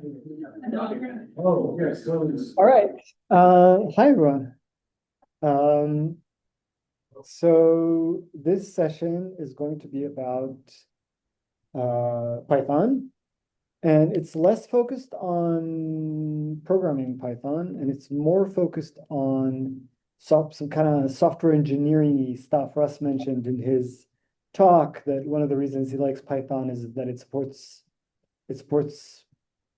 Oh, yes. All right. Hi, everyone. Um, so this session is going to be about Python, and it's less focused on programming Python, and it's more focused on some kind of software engineering stuff. Russ mentioned in his talk that one of the reasons he likes Python is that it supports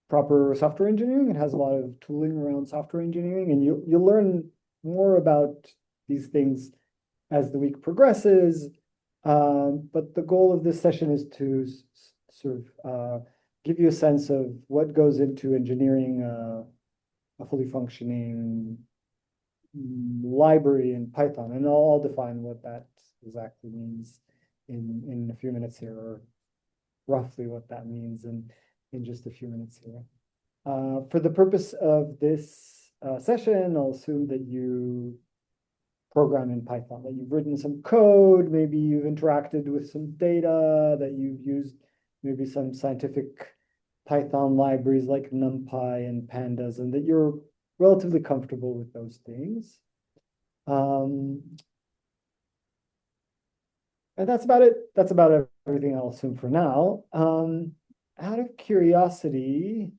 proper software engineering. It has a lot of tooling around software engineering, and you'll learn more about these things as the week progresses. But the goal of this session is to sort of give you a sense of what goes into engineering a fully functioning library in Python, and I'll define what that exactly means in a few minutes here, or roughly what that means in just a few minutes here. For the purpose of this session, I'll assume that you program in Python, that you've written some code, maybe you've interacted with some data, that you've used maybe some scientific Python libraries like NumPy and Pandas, and that you're relatively comfortable with those things. And that's about it. That's about everything I'll assume for now. Out of curiosity,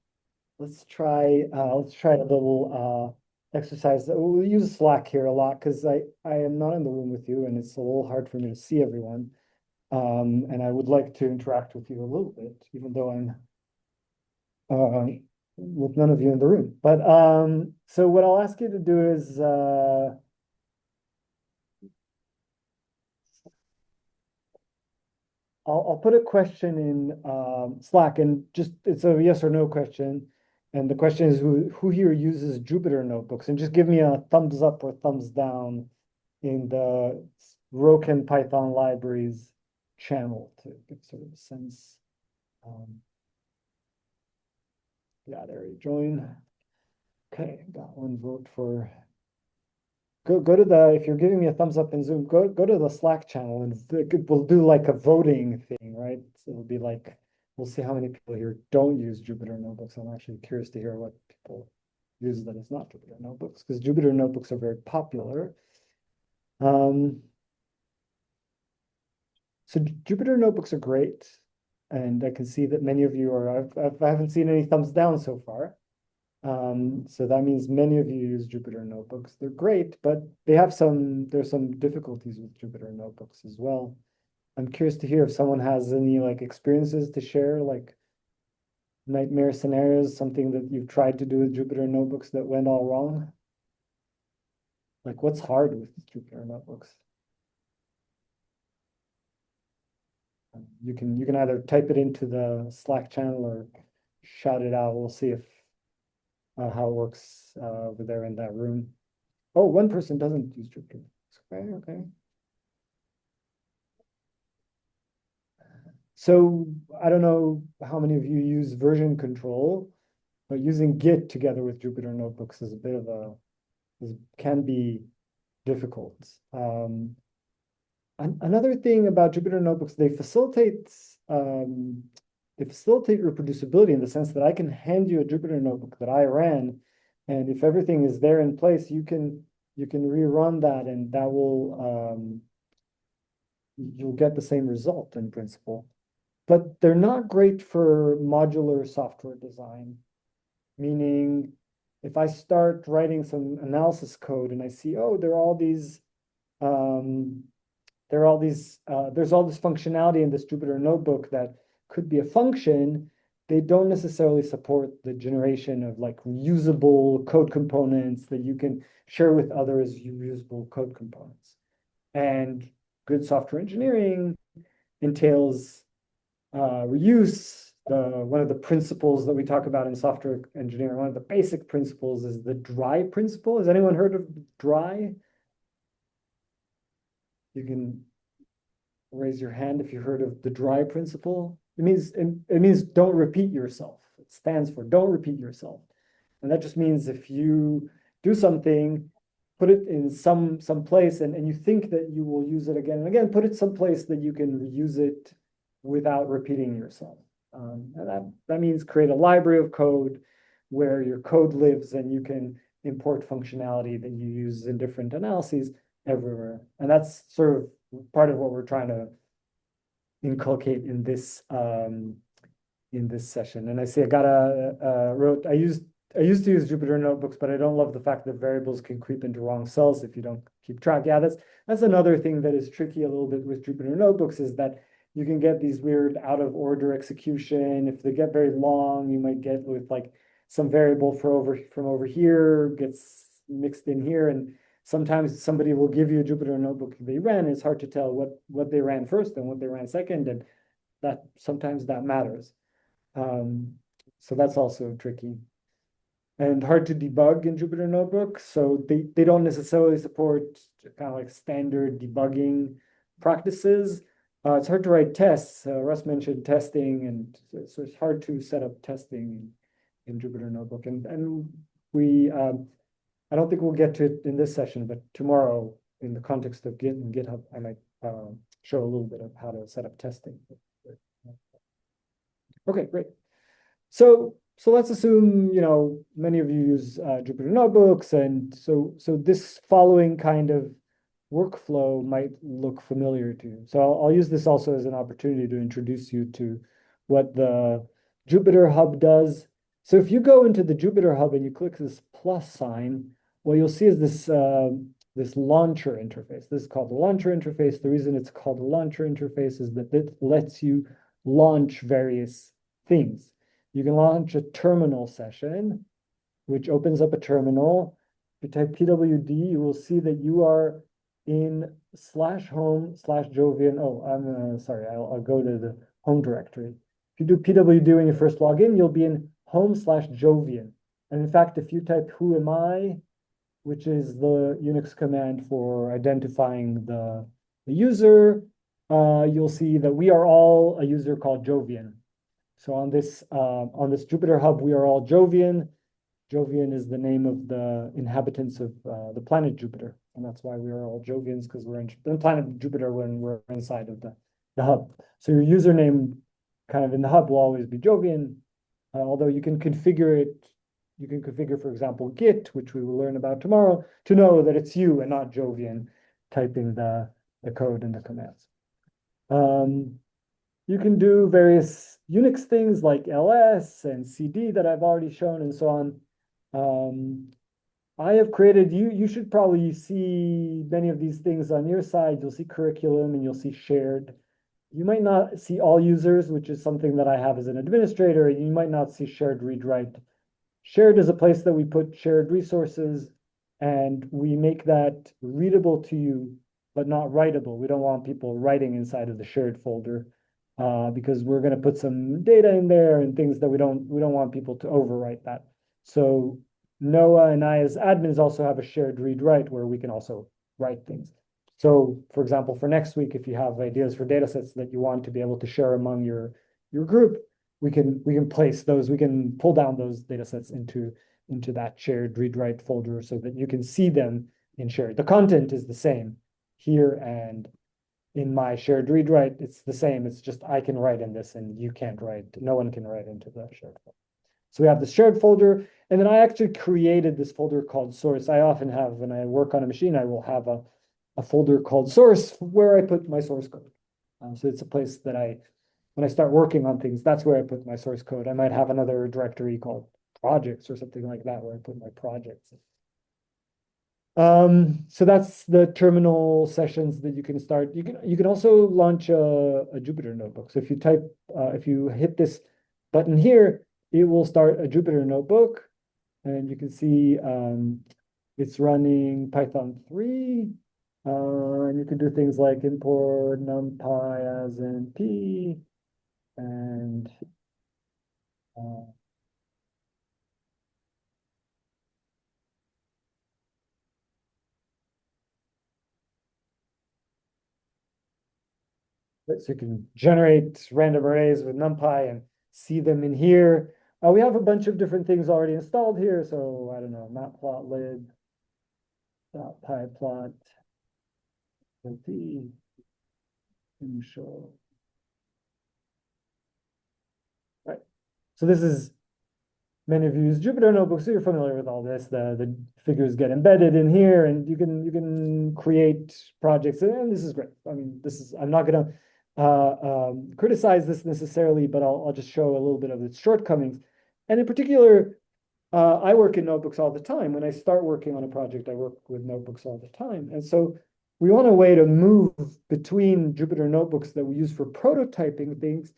let's try a little exercise. We'll use Slack here a lot because I am not in the room with you, and it's a little hard for me to see everyone. And I would like to interact with you a little bit, even though I'm with none of you in the room. But so what I'll ask you to do is I'll put a question in Slack, and just it's a yes or no question. And the question is who here uses Jupyter notebooks? And just give me a thumbs up or thumbs down in the Rokem Python libraries channel to give sort of a sense. Yeah, there you join. Okay, got one vote for. Go to the, if you're giving me a thumbs up in Zoom, go to the Slack channel, and we'll do like a voting thing, right? So it'll be like, we'll see how many people here don't use Jupyter notebooks. I'm actually curious to hear what people use that is not Jupyter notebooks, because Jupyter notebooks are very popular. So Jupyter notebooks are great, and I can see that many of you are, I haven't seen any thumbs down so far. So that means many of you use Jupyter notebooks. They're great, but there's some difficulties with Jupyter notebooks as well. I'm curious to hear if someone has any like experiences to share, like nightmare scenarios, something that you've tried to do with Jupyter notebooks that went all wrong. Like what's hard with Jupyter notebooks? You can either type it into the Slack channel or shout it out. We'll see if how it works over there in that room. Oh, one person doesn't use Jupyter. Okay, okay. So I don't know how many of you use version control, but using Git together with Jupyter notebooks is a bit of can be difficult. Another thing about Jupyter notebooks, they facilitate reproducibility in the sense that I can hand you a Jupyter notebook that I ran, and if everything is there in place, you can rerun that, and that will you'll get the same result in principle. But they're not great for modular software design, meaning if I start writing some analysis code and I see, oh, there's all this functionality in this Jupyter notebook that could be a function, they don't necessarily support the generation of like reusable code components that you can share with others, reusable code components. And good software engineering entails reuse. One of the principles that we talk about in software engineering, one of the basic principles is the DRY principle. Has anyone heard of DRY? You can raise your hand if you heard of the DRY principle. It means don't repeat yourself. It stands for don't repeat yourself. And that just means if you do something, put it in some place and you think that you will use it again and again, put it someplace that you can reuse it without repeating yourself. And that means create a library of code where your code lives and you can import functionality that you use in different analyses everywhere. And that's sort of part of what we're trying to inculcate in this session. And I say I used to use Jupyter notebooks, but I don't love the fact that variables can creep into wrong cells if you don't keep track. Yeah, that's another thing that is tricky a little bit with Jupyter notebooks, is that you can get these weird out of order execution. If they get very long, you might get with like some variable from over here gets mixed in here. And sometimes somebody will give you a Jupyter notebook they ran. It's hard to tell what they ran first and what they ran second. And that sometimes that matters. So that's also tricky and hard to debug in Jupyter notebooks. So they don't necessarily support kind of like standard debugging practices. It's hard to write tests. Russ mentioned testing, and so it's hard to set up testing in Jupyter notebook. And we, I don't think we'll get to it in this session, but tomorrow in the context of Git and GitHub, I might show a little bit of how to set up testing. Okay, great. So let's assume, many of you use Jupyter notebooks, and so this following kind of workflow might look familiar to you. So I'll use this also as an opportunity to introduce you to what the Jupyter Hub does. So if you go into the Jupyter Hub and you click this plus sign, what you'll see is this launcher interface. This is called the launcher interface. The reason it's called the launcher interface is that it lets you launch various things. You can launch a terminal session, which opens up a terminal. If you type pwd, you will see that you are in /home/Jovian. Oh, I'm sorry, I'll go to the home directory. If you do pwd when you first log in, you'll be in home/Jovian. And in fact, if you type who am I, which is the Unix command for identifying the user, you'll see that we are all a user called Jovian. So on this Jupyter Hub, we are all Jovian. Jovian is the name of the inhabitants of the planet Jupiter. And that's why we are all Jovians, because we're in the planet Jupiter when we're inside of the hub. So your username kind of in the hub will always be Jovian, although you can configure it. You can configure, for example, Git, which we will learn about tomorrow, to know that it's you and not Jovian typing the code and the commands. You can do various Unix things like ls and cd that I've already shown and so on. I have created, you should probably see many of these things on your side. You'll see curriculum and you'll see shared. You might not see all users, which is something that I have as an administrator. You might not see shared read write. Shared is a place that we put shared resources, and we make that readable to you, but not writable. We don't want people writing inside of the shared folder because we're going to put some data in there and things that we don't want people to overwrite that. So Noah and I as admins also have a shared read write where we can also write things. So for example, for next week, if you have ideas for data sets that you want to be able to share among your group, we can place those, we can pull down those data sets into that shared read write folder so that you can see them in shared. The content is the same here and in my shared read write, it's the same. It's just I can write in this and you can't write. No one can write into the shared folder. So we have the shared folder, and then I actually created this folder called source. I often have, when I work on a machine, I will have a folder called source where I put my source code. So it's a place that when I start working on things, that's where I put my source code. I might have another directory called projects or something like that where I put my projects. So that's the terminal sessions that you can start. You can also launch a Jupyter notebook. So if you hit this button here, it will start a Jupyter notebook, and you can see it's running Python 3. And you can do things like import numpy as np and so you can generate random arrays with NumPy and see them in here. We have a bunch of different things already installed here. So I don't know, matplotlib, .pyplot, LP, show. So this is, many of you use Jupyter notebooks, so you're familiar with all this. The figures get embedded in here, and you can create projects, and this is great. I mean, I'm not gonna criticize this necessarily, but I'll just show a little bit of its shortcomings. And in particular, I work in notebooks all the time. When I start working on a project, I work with notebooks all the time. And so we want a way to move between Jupyter notebooks that we use for prototyping things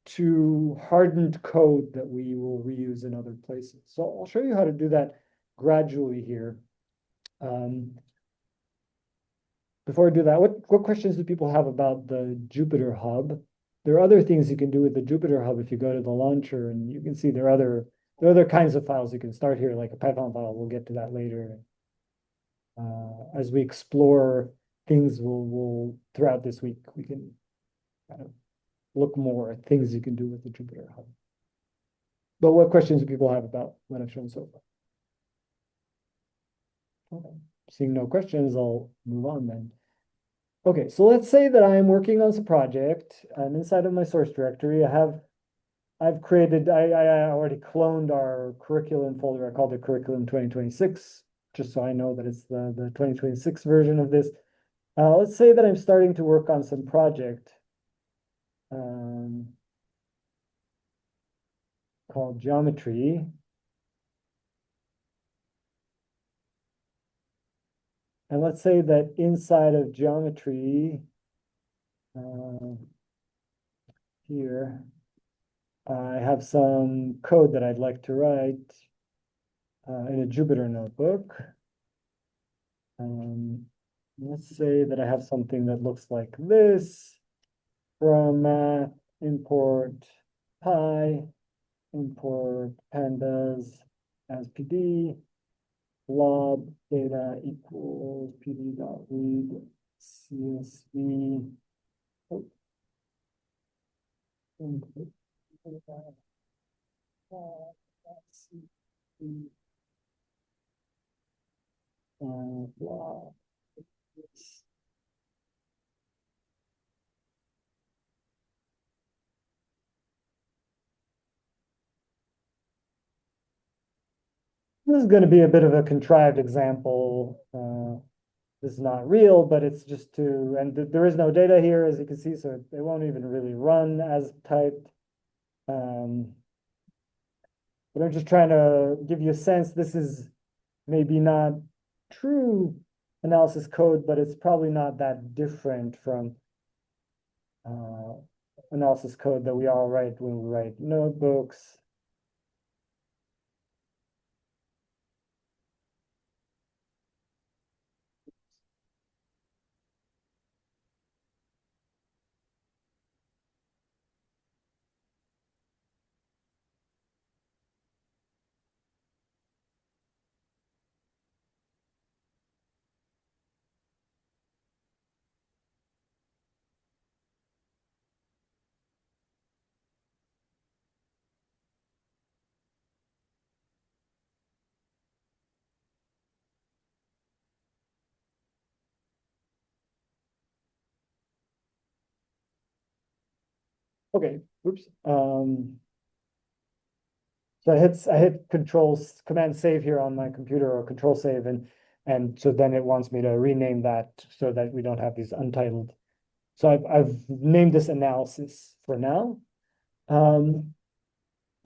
to hardened code that we will reuse in other places. So I'll show you how to do that gradually here. Before I do that, what questions do people have about the Jupyter Hub? There are other things you can do with the Jupyter Hub if you go to the launcher, and you can see there are other kinds of files you can start here, like a Python file. We'll get to that later. As we explore things, we'll throughout this week, we can kind of look more at things you can do with the Jupyter Hub. But what questions do people have about what I've shown so far? Okay. Seeing no questions, I'll move on then. Okay, so let's say that I'm working on some project. I'm inside of my source directory. I've created, I already cloned our curriculum folder. I called it curriculum 2026, just so I know that it's the 2026 version of this. Let's say that I'm starting to work on some project called geometry. And let's say that inside of geometry, here, I have some code that I'd like to write in a Jupyter notebook. Let's say that I have something that looks like this: from math, import pi, import pandas as PD, blob data equals pd.read csv. Oh. Blob. This is going to be a bit of a contrived example. This is not real, but it's just to, and there is no data here, as you can see, so it won't even really run as typed. But I'm just trying to give you a sense. This is maybe not true analysis code, but it's probably not that different from analysis code that we all write when we write notebooks. Okay, oops. So I hit command save here on my computer, or control save, and so then it wants me to rename that so that we don't have these untitled. So I've named this analysis for now.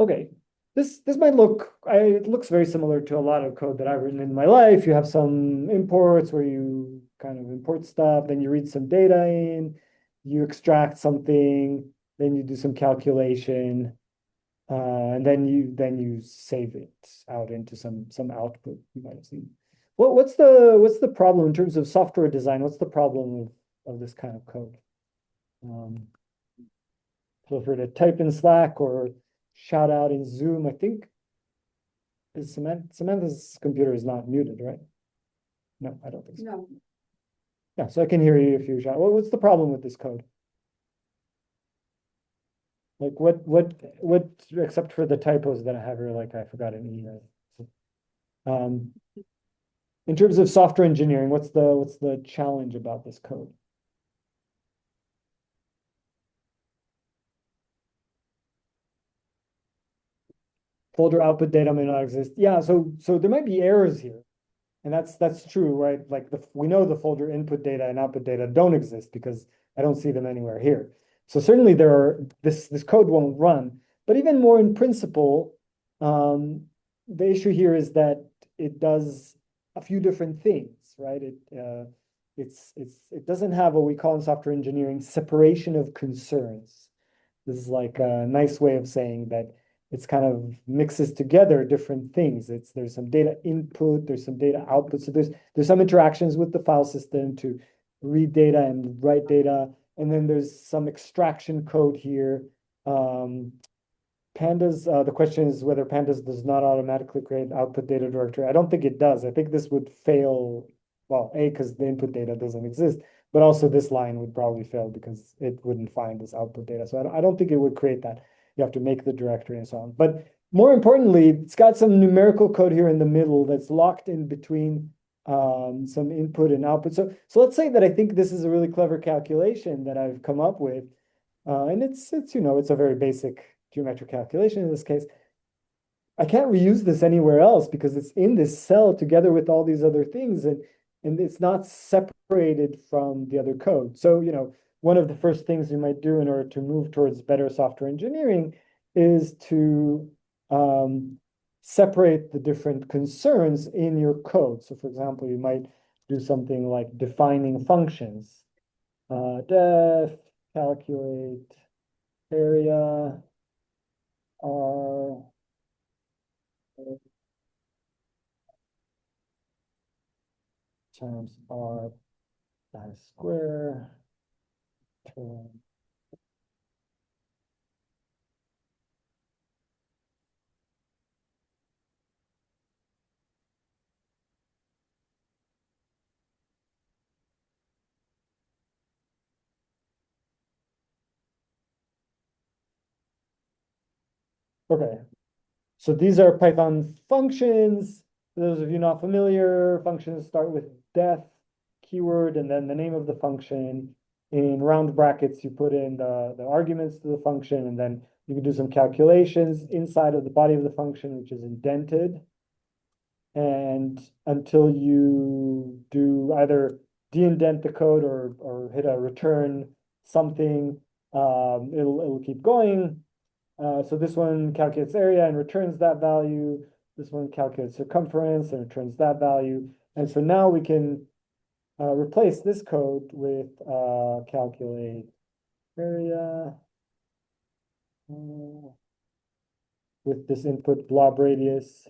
Okay, this might look, it looks very similar to a lot of code that I've written in my life. You have some imports where you kind of import stuff, then you read some data in, you extract something, then you do some calculation, and then you save it out into some output you might have seen. What's the problem in terms of software design? What's the problem of this kind of code? Feel free to type in Slack or shout out in Zoom. I think Samantha's computer is not muted, right? No, I don't think so. No, Yeah, so I can hear you if you shout. What's the problem with this code? Like what except for the typos that I have here, like I forgot an E. In terms of software engineering, what's the challenge about this code? folder output data may not exist. Yeah, so there might be errors here. And that's true, right? Like we know the folder input data and output data don't exist because I don't see them anywhere here. So certainly this code won't run. But even more in principle, the issue here is that it does a few different things, right? It doesn't have what we call in software engineering separation of concerns. This is like a nice way of saying that it's kind of mixes together different things. There's some data input, there's some data output. So there's some interactions with the file system to read data and write data. And then there's some extraction code here. Pandas, the question is whether Pandas does not automatically create output data directory. I don't think it does. I think this would fail, well, A, because the input data doesn't exist, but also this line would probably fail because it wouldn't find this output data. So I don't think it would create that. You have to make the directory and so on. But more importantly, it's got some numerical code here in the middle that's locked in between some input and output. So let's say that I think this is a really clever calculation that I've come up with. And it's a very basic geometric calculation in this case. I can't reuse this anywhere else because it's in this cell together with all these other things, and it's not separated from the other code. So, one of the first things you might do in order to move towards better software engineering is to separate the different concerns in your code. So, for example, you might do something like defining functions. Def, calculate, area, R, times R square, term. Okay, so these are Python functions. For those of you not familiar, functions start with def keyword and then the name of the function. In round brackets, you put in the arguments to the function, and then you can do some calculations inside of the body of the function, which is indented. And until you do either de-indent the code or hit a return something, it'll keep going. So this one calculates area and returns that value. This one calculates circumference and returns that value. And so now we can replace this code with calculate area with this input blob radius.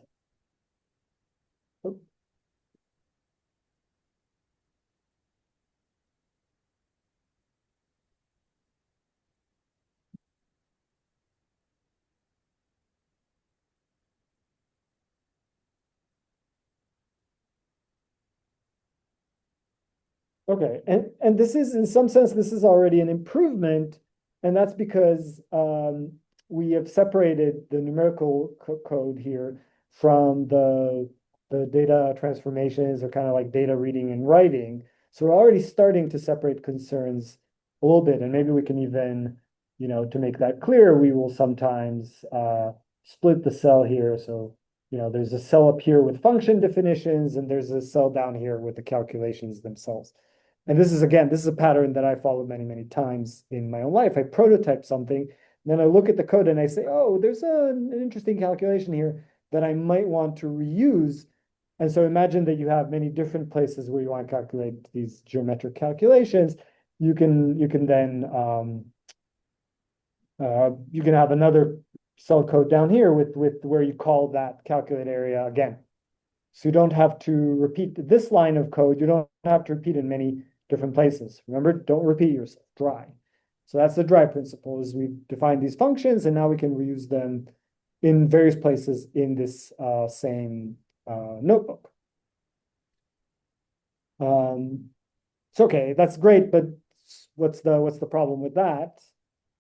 Okay, and this is, in some sense, this is already an improvement, and that's because we have separated the numerical code here from the data transformations, or kind of like data reading and writing. So we're already starting to separate concerns a little bit, and maybe we can even, to make that clear, we will sometimes split the cell here. So there's a cell up here with function definitions, and there's a cell down here with the calculations themselves. And this is a pattern that I followed many, many times in my own life. I prototype something, then I look at the code and I say, oh, there's an interesting calculation here that I might want to reuse. And so imagine that you have many different places where you want to calculate these geometric calculations. You can then you can have another cell code down here with where you call that calculate area again. So you don't have to repeat this line of code. You don't have to repeat in many different places. Remember, don't repeat yourself, dry. So that's the dry principle, is we've defined these functions and now we can reuse them in various places in this same notebook. So okay, that's great, but what's the problem with that?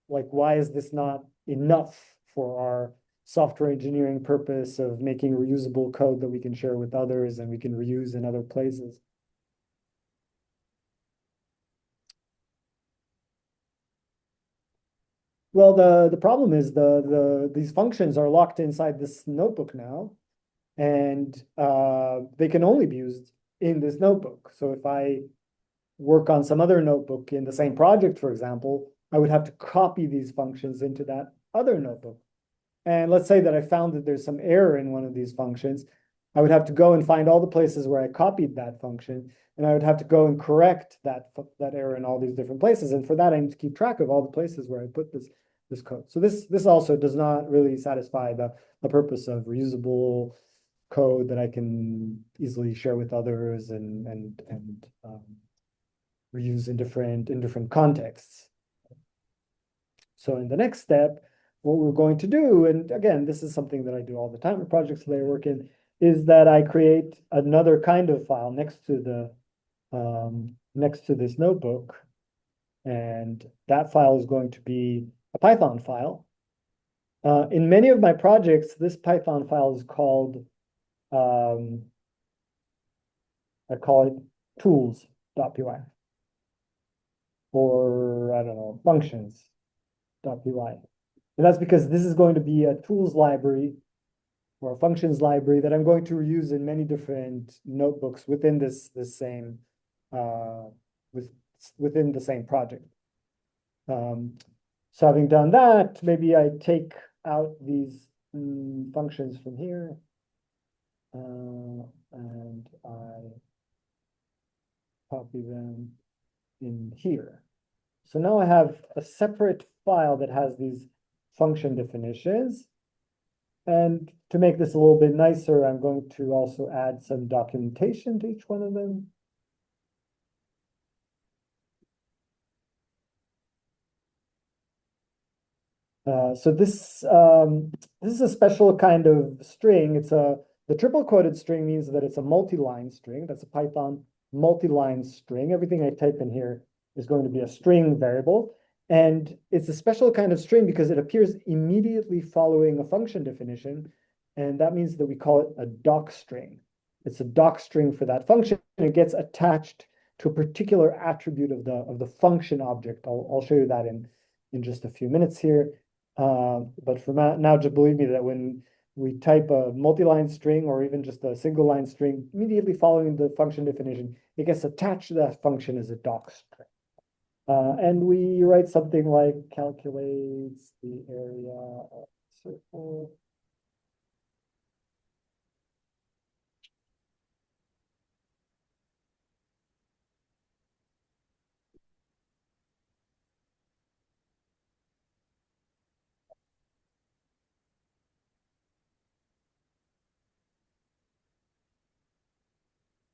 Like, why is this not enough for our software engineering purpose of making reusable code that we can share with others and we can reuse in other places? Well, the problem is these functions are locked inside this notebook now, and they can only be used in this notebook. So if I work on some other notebook in the same project, for example, I would have to copy these functions into that other notebook. And let's say that I found that there's some error in one of these functions. I would have to go and find all the places where I copied that function, and I would have to go and correct that error in all these different places. And for that, I need to keep track of all the places where I put this code. So this also does not really satisfy the purpose of reusable code that I can easily share with others and reuse in different contexts. So in the next step, what we're going to do, and again, this is something that I do all the time in projects that I work in, is that I create another kind of file next to this notebook, and that file is going to be a Python file. In many of my projects, this Python file is called I call it tools.py, or I don't know, functions.py. And that's because this is going to be a tools library or a functions library that I'm going to reuse in many different notebooks within this same within the same project. So having done that, maybe I take out these functions from here, and I copy them in here. So now I have a separate file that has these function definitions. And to make this a little bit nicer, I'm going to also add some documentation to each one of them. So this is a special kind of string. The triple quoted string means that it's a multi-line string. That's a Python multi-line string. Everything I type in here is going to be a string variable. And it's a special kind of string because it appears immediately following a function definition. And that means that we call it a doc string. It's a doc string for that function, and it gets attached to a particular attribute of the function object. I'll show you that in just a few minutes here. But for now, just believe me that when we type a multi-line string or even just a single line string, immediately following the function definition, it gets attached to that function as a doc string. And we write something like calculates the area of a circle.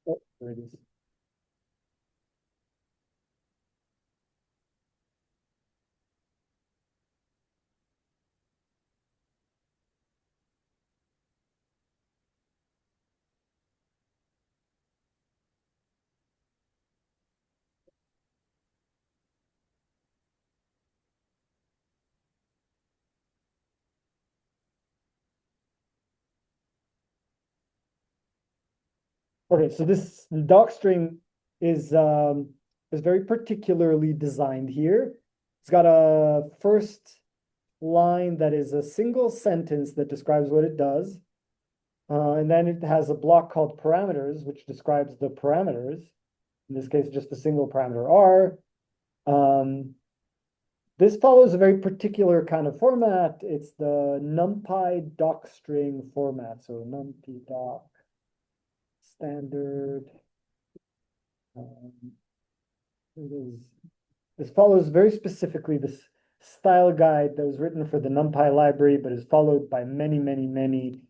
Oh, there it is. Okay, so this doc string is very particularly designed here. It's got a first line that is a single sentence that describes what it does. And then it has a block called parameters, which describes the parameters. In this case, just a single parameter R. This follows a very particular kind of format. It's the NumPy docstring format. So NumPy doc standard. This follows very specifically this style guide that was written for the NumPy library, but is followed by many, many, many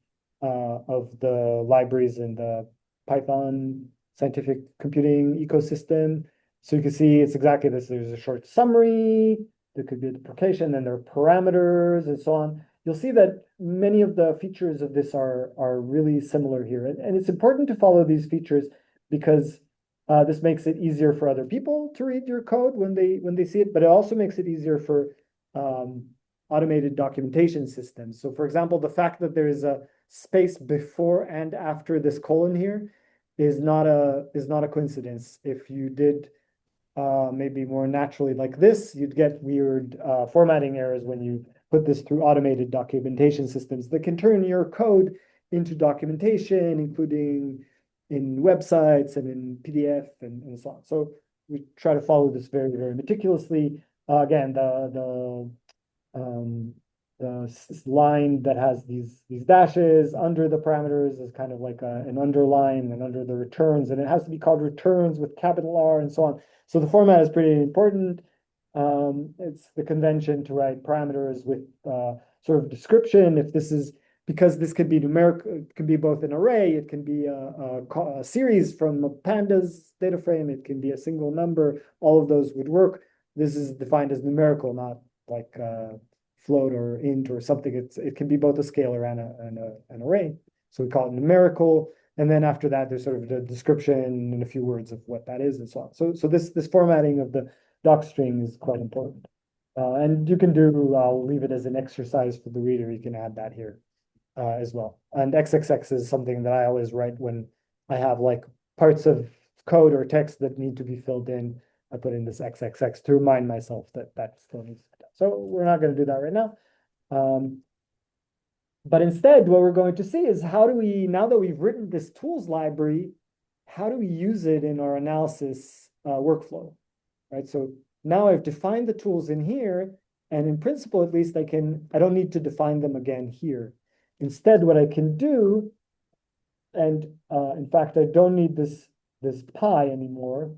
of the libraries in the Python scientific computing ecosystem. So you can see it's exactly this. There's a short summary, there could be a deprecation, then there are parameters and so on. You'll see that many of the features of this are really similar here. And it's important to follow these features because this makes it easier for other people to read your code when they see it, but it also makes it easier for automated documentation systems. So for example, the fact that there is a space before and after this colon here is not a coincidence. If you did maybe more naturally like this, you'd get weird formatting errors when you put this through automated documentation systems that can turn your code into documentation, including in websites and in PDF and so on. So we try to follow this very, very meticulously. Again, um, the line that has these dashes under the parameters is kind of like an underline, and under the returns, and it has to be called returns with capital R and so on. So the format is pretty important. It's the convention to write parameters with sort of description. If this is, because this can be numeric, it can be both an array, it can be a series from a pandas data frame, it can be a single number. All of those would work. This is defined as numerical, not like float or int or something. It can be both a scalar and an array. So we call it numerical. And then after that, there's sort of a description and a few words of what that is and so on. So this formatting of the doc string is quite important. And you can do, I'll leave it as an exercise for the reader. You can add that here as well. And XXX is something that I always write when I have like parts of code or text that need to be filled in. I put in this XXX to remind myself that that still needs to be done. So we're not going to do that right now. But instead, what we're going to see is how do we, now that we've written this tools library, how do we use it in our analysis workflow, right? So now I've defined the tools in here, and in principle, at least I don't need to define them again here. Instead, what I can do, and in fact, I don't need this pi anymore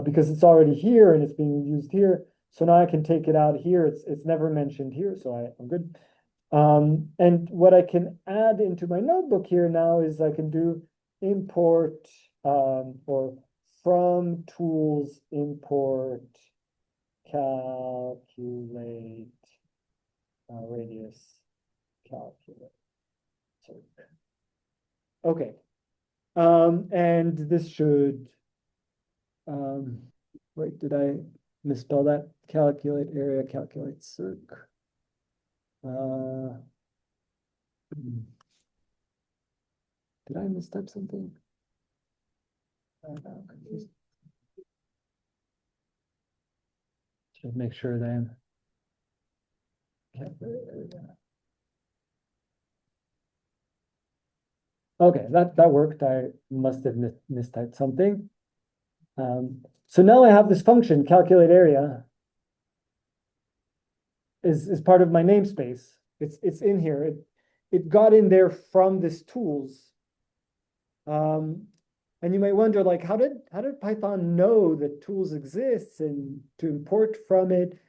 because it's already here and it's being used here. So now I can take it out here. It's never mentioned here, so I'm good. And what I can add into my notebook here now is I can do import or from tools import calculate radius calculate. Okay. And this should wait, did I misspell that? Calculate area, calculate circ. Did I mistype something? I'm confused. Should make sure then. Okay, that worked. I must have mistyped something. So now I have this function, calculate area, is part of my namespace. It's in here. It got in there from this tools. And you might wonder, like, how did Python know that tools exists and to import from it?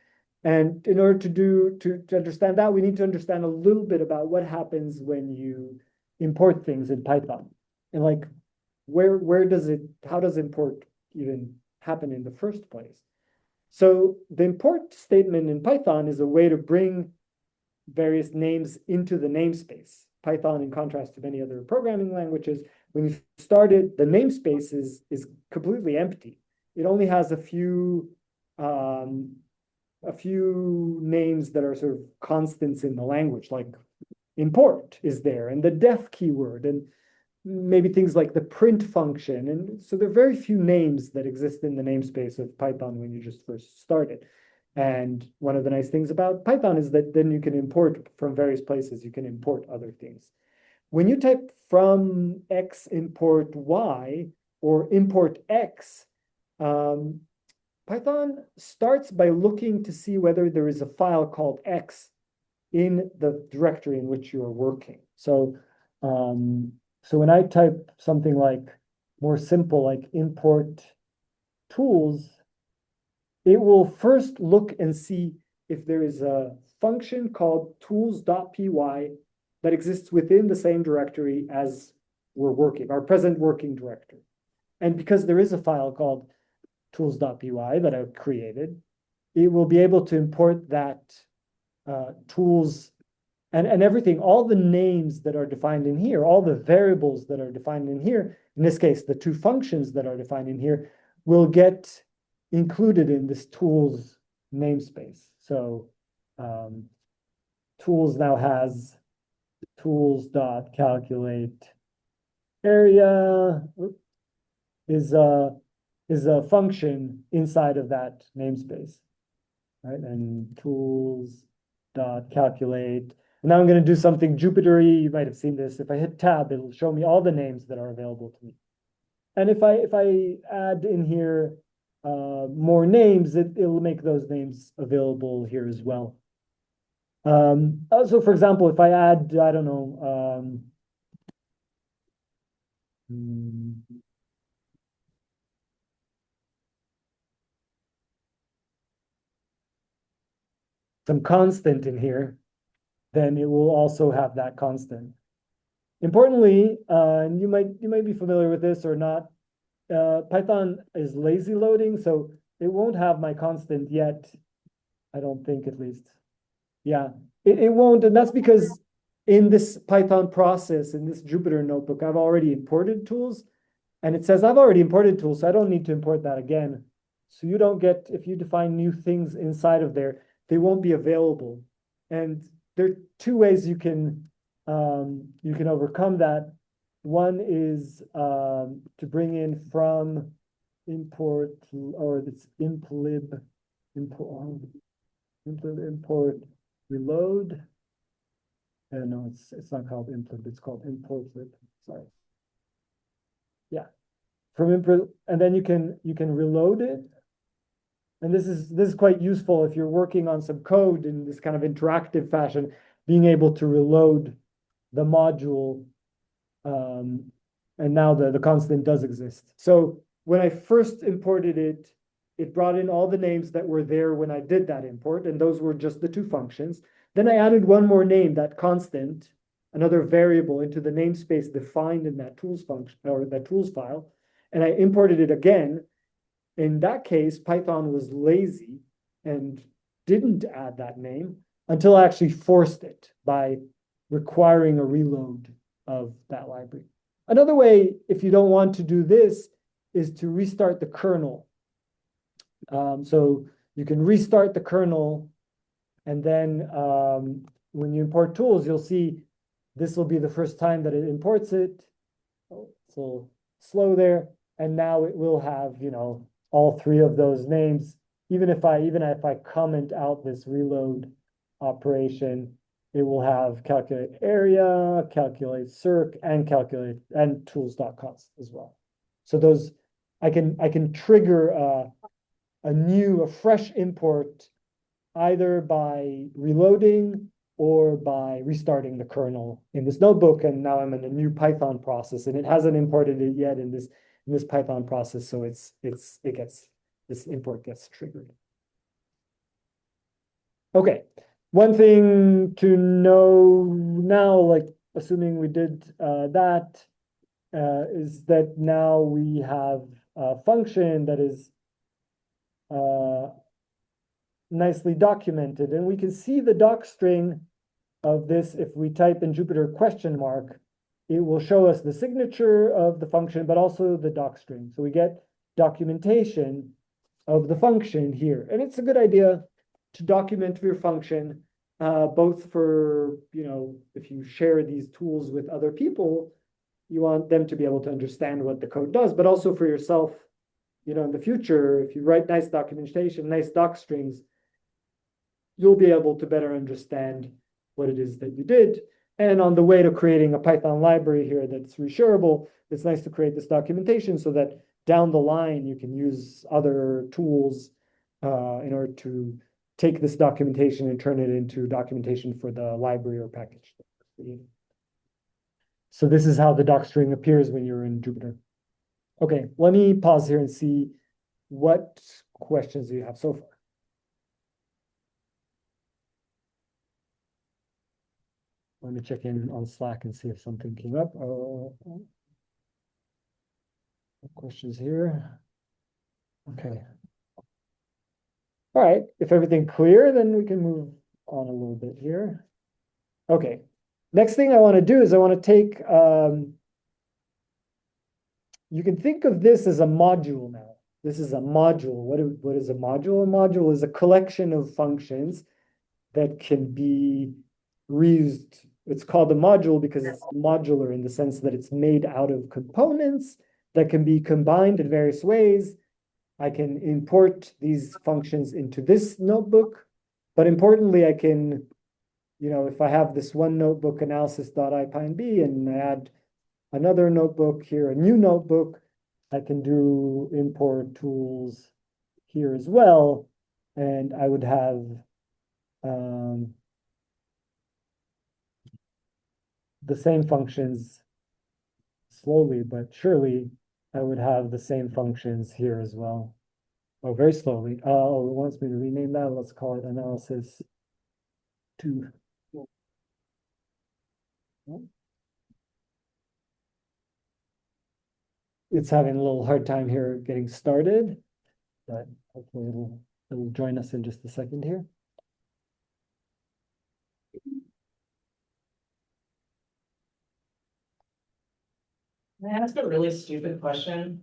And in order to understand that, we need to understand a little bit about what happens when you import things in Python. And like, how does import even happen in the first place? So the import statement in Python is a way to bring various names into the namespace. Python, in contrast to many other programming languages, when you start it, the namespace is completely empty. It only has a few names that are sort of constants in the language, like import is there, and the def keyword, and maybe things like the print function. And so there are very few names that exist in the namespace of Python when you just first start it. And one of the nice things about Python is that then you can import from various places. You can import other things. When you type from X import Y or import X, Python starts by looking to see whether there is a file called X in the directory in which you are working. So when I type something like more simple, like import tools, it will first look and see if there is a function called tools.py that exists within the same directory as we're working, our present working directory. And because there is a file called tools.py that I've created, it will be able to import that tools and everything, all the names that are defined in here, all the variables that are defined in here, in this case, the two functions that are defined in here, will get included in this tools namespace. So tools now has tools.calculate area is is a function inside of that namespace, right? And tools dot calculate. And now I'm going to do something Jupyter-y. You might have seen this. If I hit tab, it'll show me all the names that are available to me. And if I add in here more names, it'll make those names available here as well. Also, for example, if I add, I don't know, some constant in here, then it will also have that constant. Importantly, and you might be familiar with this or not, Python is lazy loading, so it won't have my constant yet. I don't think, at least. Yeah, it won't, and that's because in this Python process, in this Jupyter notebook, I've already imported tools, and it says I've already imported tools, so I don't need to import that again. So you don't get, if you define new things inside of there, they won't be available. And there are two ways you can overcome that. One is to bring in from import, or it's implib, import reload. No, it's not called implib, it's called import lib. Sorry. Yeah, from import, and then you can reload it. And this is quite useful if you're working on some code in this kind of interactive fashion, being able to reload the module. And now the constant does exist. So when I first imported it, it brought in all the names that were there when I did that import, and those were just the two functions. Then I added one more name, that constant, another variable into the namespace defined in that tools function or that tools file, and I imported it again. In that case, Python was lazy and didn't add that name until I actually forced it by requiring a reload of that library. Another way, if you don't want to do this, is to restart the kernel. So you can restart the kernel, and then when you import tools, you'll see this will be the first time that it imports it. Oh, it's a little slow there, and now it will have, all three of those names. Even if I comment out this reload operation, it will have calculate area, calculate circ, and calculate and tools.const as well. So those I can trigger a fresh import either by reloading or by restarting the kernel in this notebook. And now I'm in a new Python process, and it hasn't imported it yet in this Python process, so this import gets triggered. Okay, one thing to know now, like assuming we did that, is that now we have a function that is nicely documented, and we can see the doc string of this. If we type in Jupyter question mark, it will show us the signature of the function, but also the doc string. So we get documentation of the function here. And it's a good idea to document your function, both for, if you share these tools with other people, you want them to be able to understand what the code does, but also for yourself, in the future, if you write nice documentation, nice doc strings, you'll be able to better understand what it is that you did. And on the way to creating a Python library here that's reshareable, it's nice to create this documentation so that down the line you can use other tools in order to take this documentation and turn it into documentation for the library or package. So this is how the doc string appears when you're in Jupyter. Okay, let me pause here and see what questions you have so far. Let me check in on Slack and see if something came up. Questions here? Okay. All right, if everything clear, then we can move on a little bit here. Okay, next thing I want to do is I want to take, you can think of this as a module now. This is a module. What is a module? A module is a collection of functions that can be reused. It's called a module because it's modular in the sense that it's made out of components that can be combined in various ways I can import these functions into this notebook, but importantly, I can, if I have this one notebook analysis.ipynb and I add another notebook here, a new notebook, I can do import tools here as well, and I would have the same functions slowly, but surely I would have the same functions here as well. Oh, very slowly. Oh, it wants me to rename that. Let's call it analysis 2. It's having a little hard time here getting started, but hopefully it'll join us in just a second here. Can I ask a really stupid question?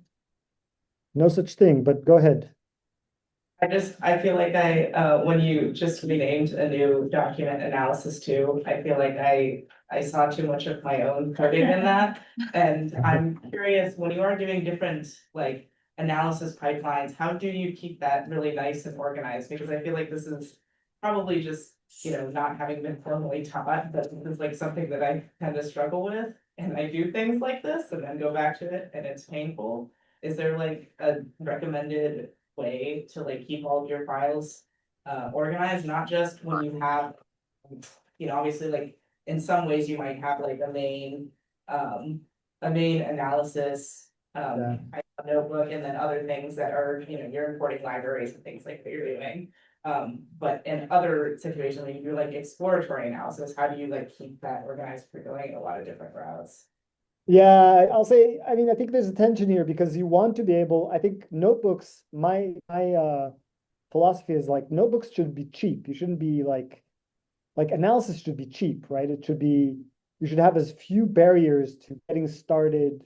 No such thing, but go ahead. I feel like when you just renamed a new document analysis too, I feel like I saw too much of my own coding in that. And I'm curious, when you are doing different like analysis pipelines, how do you keep that really nice and organized? Because I feel like this is probably just, not having been formally taught, but this is like something that I tend to struggle with. And I do things like this and then go back to it and it's painful. Is there like a recommended way to like keep all of your files organized, not just when you have, obviously like in some ways you might have like a main analysis notebook and then other things that are, you're importing libraries and things like that you're doing. But in other situations, when you do like exploratory analysis, how do you like keep that organized if you're going a lot of different routes? Yeah, I'll say, I mean, I think there's a tension here because you want to be able, I think notebooks, my philosophy is like notebooks should be cheap. You shouldn't be like analysis should be cheap, right? You should have as few barriers to getting started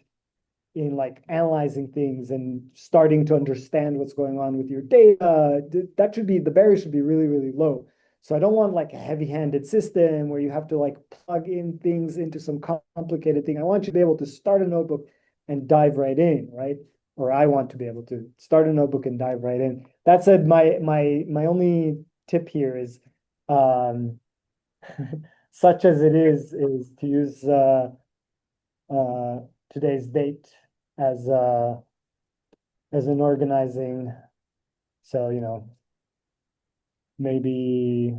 in like analyzing things and starting to understand what's going on with your data. The barrier should be really, really low. So I don't want like a heavy-handed system where you have to like plug in things into some complicated thing. I want you to be able to start a notebook and dive right in, right? Or I want to be able to start a notebook and dive right in. That said, my only tip here is such as it is to use uh, today's date as an organizing. So, maybe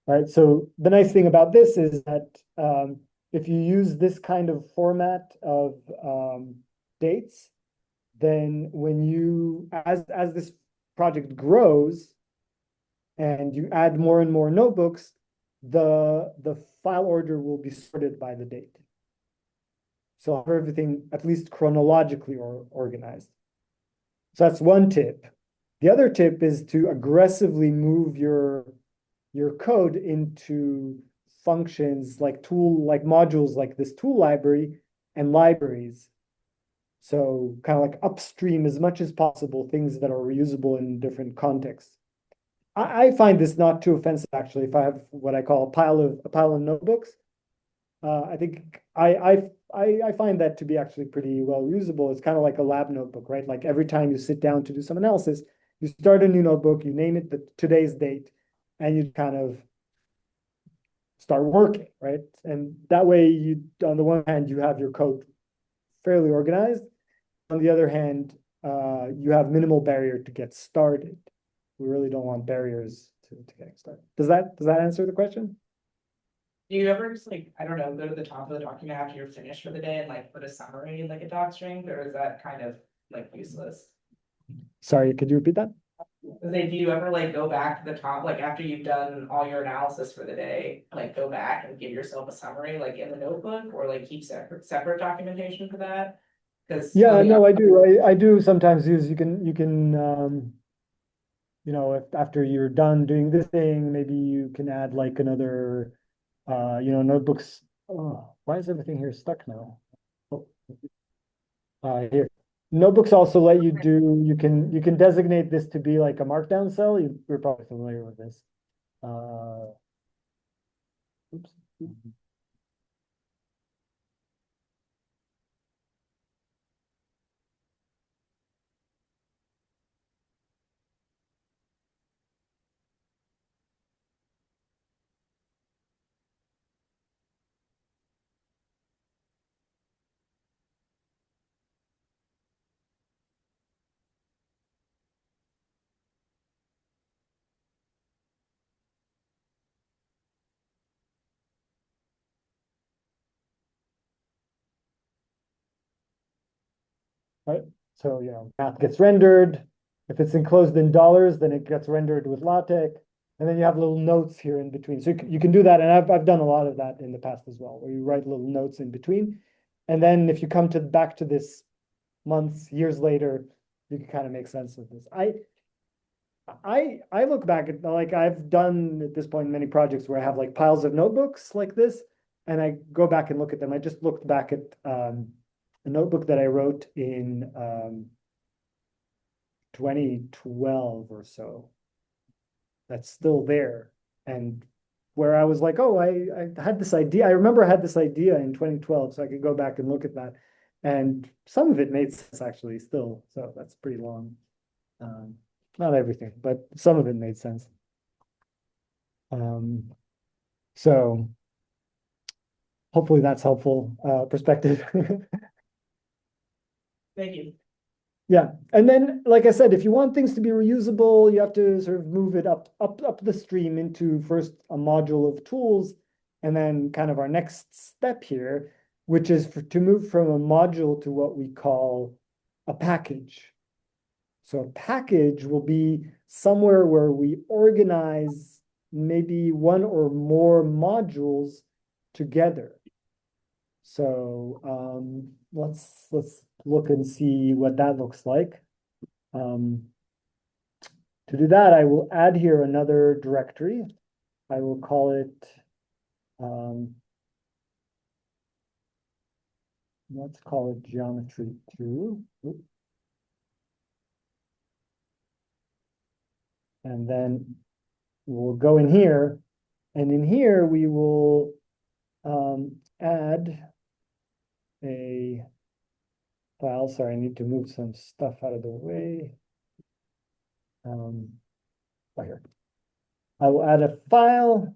right. So the nice thing about this is that if you use this kind of format of dates, then when as this project grows and you add more and more notebooks, the file order will be sorted by the date. So have everything at least chronologically organized. So that's one tip. The other tip is to aggressively move your code into functions like modules like this tool library and libraries. So kind of like upstream as much as possible things that are reusable in different contexts. I find this not too offensive actually. If I have what I call a pile of notebooks, I think I find that to be actually pretty well usable. It's kind of like a lab notebook, right? Like every time you sit down to do some analysis, you start a new notebook, you name it today's date, and you kind of start working, right? And that way on the one hand, you have your code fairly organized. On the other hand, you have minimal barrier to get started. We really don't want barriers to getting started. Does that answer the question? Do you ever just like, I don't know, go to the top of the document after you're finished for the day and like put a summary in like a doc string, or is that kind of like useless? Sorry, could you repeat that? Like, do you ever like go back to the top, like after you've done all your analysis for the day, like go back and give yourself a summary like in the notebook or like keep separate documentation for that? Because Yeah, no, I do. I do sometimes use you can if after you're done doing this thing, maybe you can add like another notebooks. Oh, why is everything here stuck now? Oh, here. Notebooks also let you can designate this to be like a markdown cell. You're probably familiar with this. Oops. Right? So, math gets rendered. If it's enclosed in dollars, then it gets rendered with LaTeX. And then you have little notes here in between. So you can do that. And I've done a lot of that in the past as well, where you write little notes in between. And then if you come back to this months, years later, you can kind of make sense of this. I look back at, like, I've done at this point many projects where I have like piles of notebooks like this, and I go back and look at them. I just looked back at a notebook that I wrote in 2012 or so. That's still there. And where I was like, oh, I had this idea. I remember I had this idea in 2012, so I could go back and look at that. And some of it made sense actually still. So that's pretty long. Not everything, but some of it made sense. So hopefully that's helpful perspective. Thank you. Yeah, and then, like I said, if you want things to be reusable, you have to sort of move it up the stream into first a module of tools, and then kind of our next step here, which is to move from a module to what we call a package. So a package will be somewhere where we organize maybe one or more modules together. So let's look and see what that looks like. To do that, I will add here another directory. I will call it, let's call it geometry 2. And then we'll go in here, and in here we will add a file. Sorry, I need to move some stuff out of the way. Right here. I will add a file,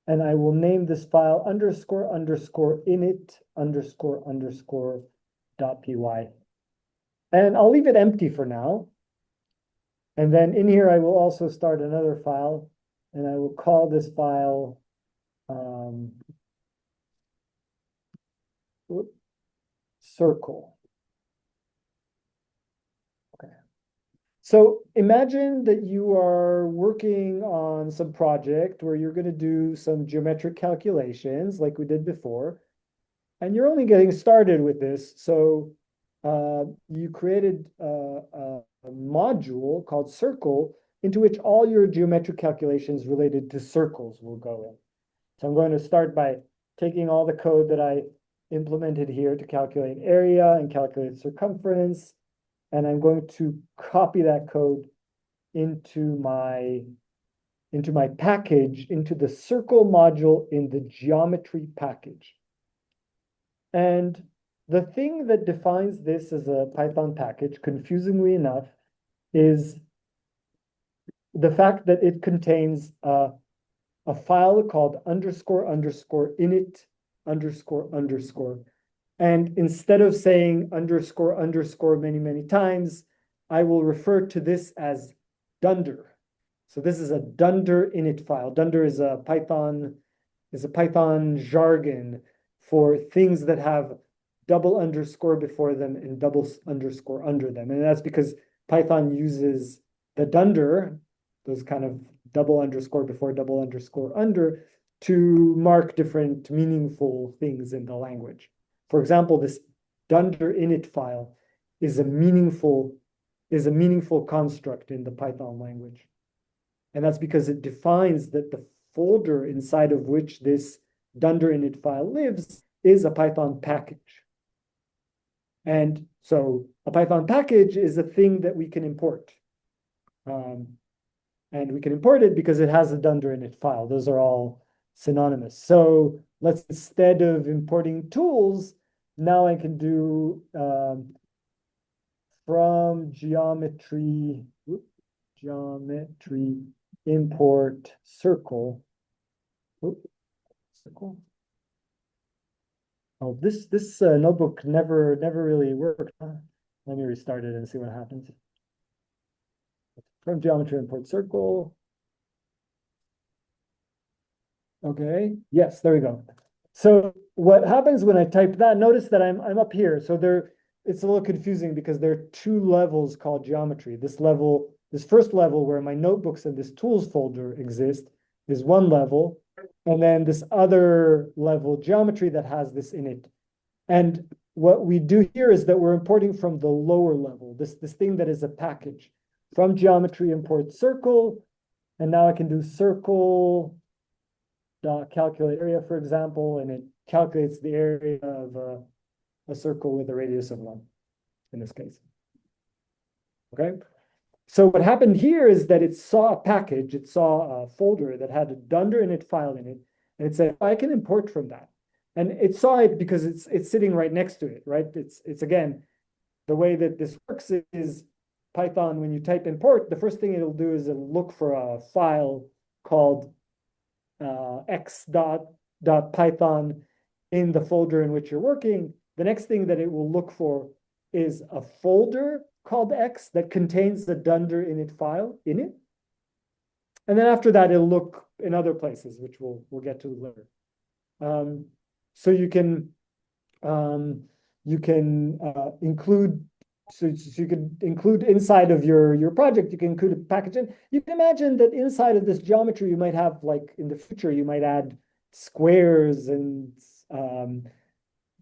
and I will name this file __init__.py. And I'll leave it empty for now. And then in here, I will also start another file, and I will call this file circle. Okay. So imagine that you are working on some project where you're going to do some geometric calculations like we did before, and you're only getting started with this. So you created a module called circle into which all your geometric calculations related to circles will go in. So I'm going to start by taking all the code that I implemented here to calculate area and calculate circumference, and I'm going to copy that code into my package, into the circle module in the geometry package. And the thing that defines this as a Python package, confusingly enough, is the fact that it contains a file called __init__. And instead of saying ___ many times, I will refer to this as dunder. So this is a dunder init file. Dunder is a Python jargon for things that have double underscore before them and double underscore under them. And that's because Python uses the dunder, those kind of double underscore before double underscore under, to mark different meaningful things in the language. For example, this dunder init file is a meaningful construct in the Python language. And that's because it defines that the folder inside of which this dunder init file lives is a Python package. And so a Python package is a thing that we can import. And we can import it because it has a dunder init file. Those are all synonymous. So let's instead of importing tools, now I can do from geometry, geometry import circle. Circle. Oh, this notebook never really worked. Huh? Let me restart it and see what happens. From geometry import circle. Okay, yes, there we go. So what happens when I type that, notice that I'm up here. So it's a little confusing because there are two levels called geometry. This level, this first level where my notebooks and this tools folder exist is one level. And then this other level, geometry, that has this in it. And what we do here is that we're importing from the lower level, this thing that is a package. From geometry import circle, and now I can do circle dot calculate area, for example, and it calculates the area of a circle with a radius of 1 in this case. Okay, so what happened here is that it saw a package, it saw a folder that had a dunder init file in it, and it said, I can import from that. And it saw it because it's sitting right next to it, right? It's again, the way that this works is Python, when you type import, the first thing it'll do is it'll look for a file called x.python in the folder in which you're working. The next thing that it will look for is a folder called x that contains the dunder init file in it. And then after that, it'll look in other places, which we'll get to later. So you can include, so you can include inside of your project, you can include a package. And you can imagine that inside of this geometry, you might have, like in the future, you might add squares and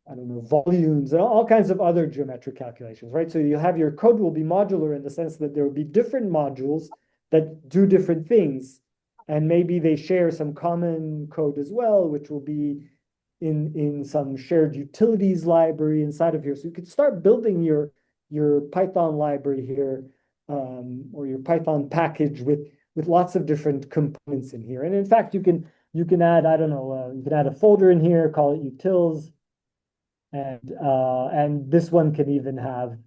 I don't know, volumes and all kinds of other geometric calculations, right? So you have your code will be modular in the sense that there will be different modules that do different things. And maybe they share some common code as well, which will be in some shared utilities library inside of here. So you could start building your Python library here, or your Python package with lots of different components in here. And in fact, you can add, I don't know, you can add a folder in here, call it utils, and this one can even have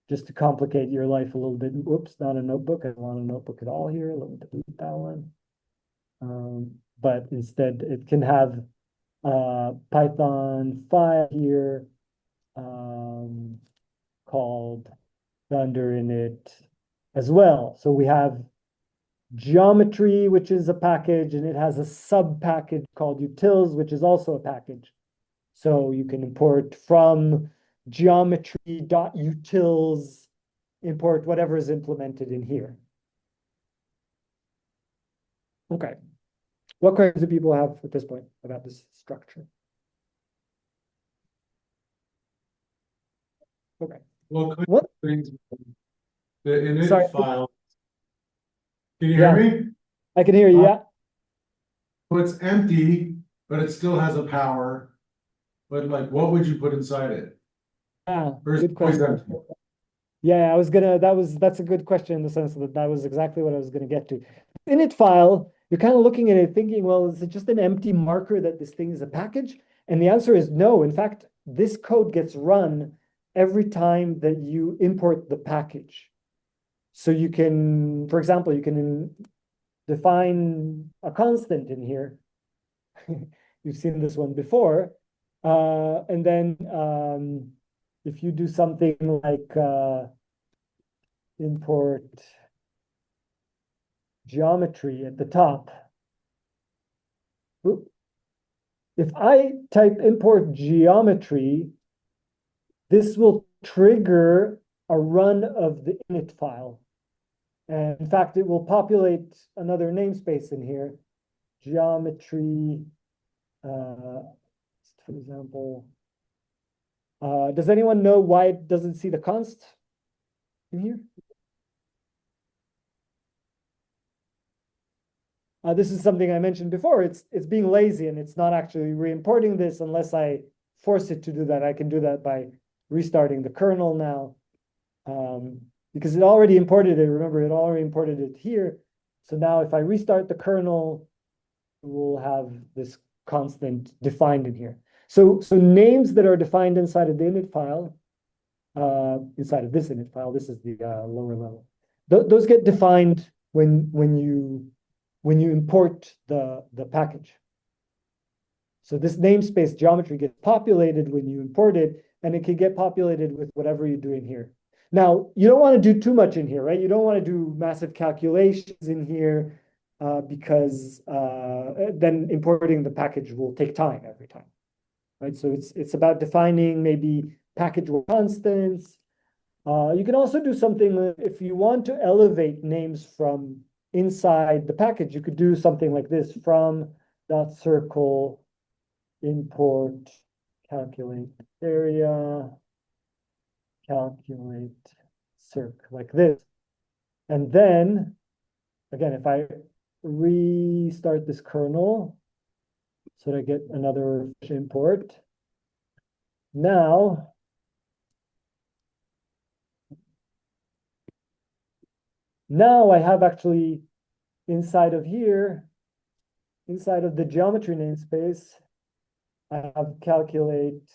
just to complicate your life a little bit. Whoops, not a notebook. I don't want a notebook at all here. Let me delete that one. But instead, it can have Python file here called dunder init as well. So we have geometry, which is a package, and it has a sub package called utils, which is also a package. So you can import from geometry.utils, import whatever is implemented in here. Okay. What questions do people have at this point about this structure? Okay. Well, What? things, the init Sorry. file. Can you hear me? I can hear you, yeah. So it's empty, but it still has a power. But like, what would you put inside it? Ah, Or is it good always question. empty? Yeah, that's a good question in the sense that was exactly what I was gonna get to. Init file, you're kind of looking at it thinking, well, is it just an empty marker that this thing is a package? And the answer is no. In fact, this code gets run every time that you import the package. So you can, for example, you can define a constant in here. You've seen this one before. And then if you do something like import geometry at the top, if I type import geometry, this will trigger a run of the init file. And in fact, it will populate another namespace in here, geometry, for example. Does anyone know why it doesn't see the const in here? This is something I mentioned before. It's being lazy and it's not actually re-importing this unless I force it to do that. I can do that by restarting the kernel now. Because it already imported it. Remember, it already imported it here. So now if I restart the kernel, we'll have this constant defined in here. So names that are defined inside of the init file, inside of this init file, this is the lower level. Those get defined when you import the package. So this namespace geometry gets populated when you import it, and it can get populated with whatever you're doing here. Now, you don't want to do too much in here, right? You don't want to do massive calculations in here because then importing the package will take time every time, right? So it's about defining maybe package constants. You can also do something if you want to elevate names from inside the package. You could do something like this: from dot circle import calculate area calculate circ like this. And then again, if I restart this kernel so that I get another import, now I have actually inside of here, inside of the geometry namespace, I have calculate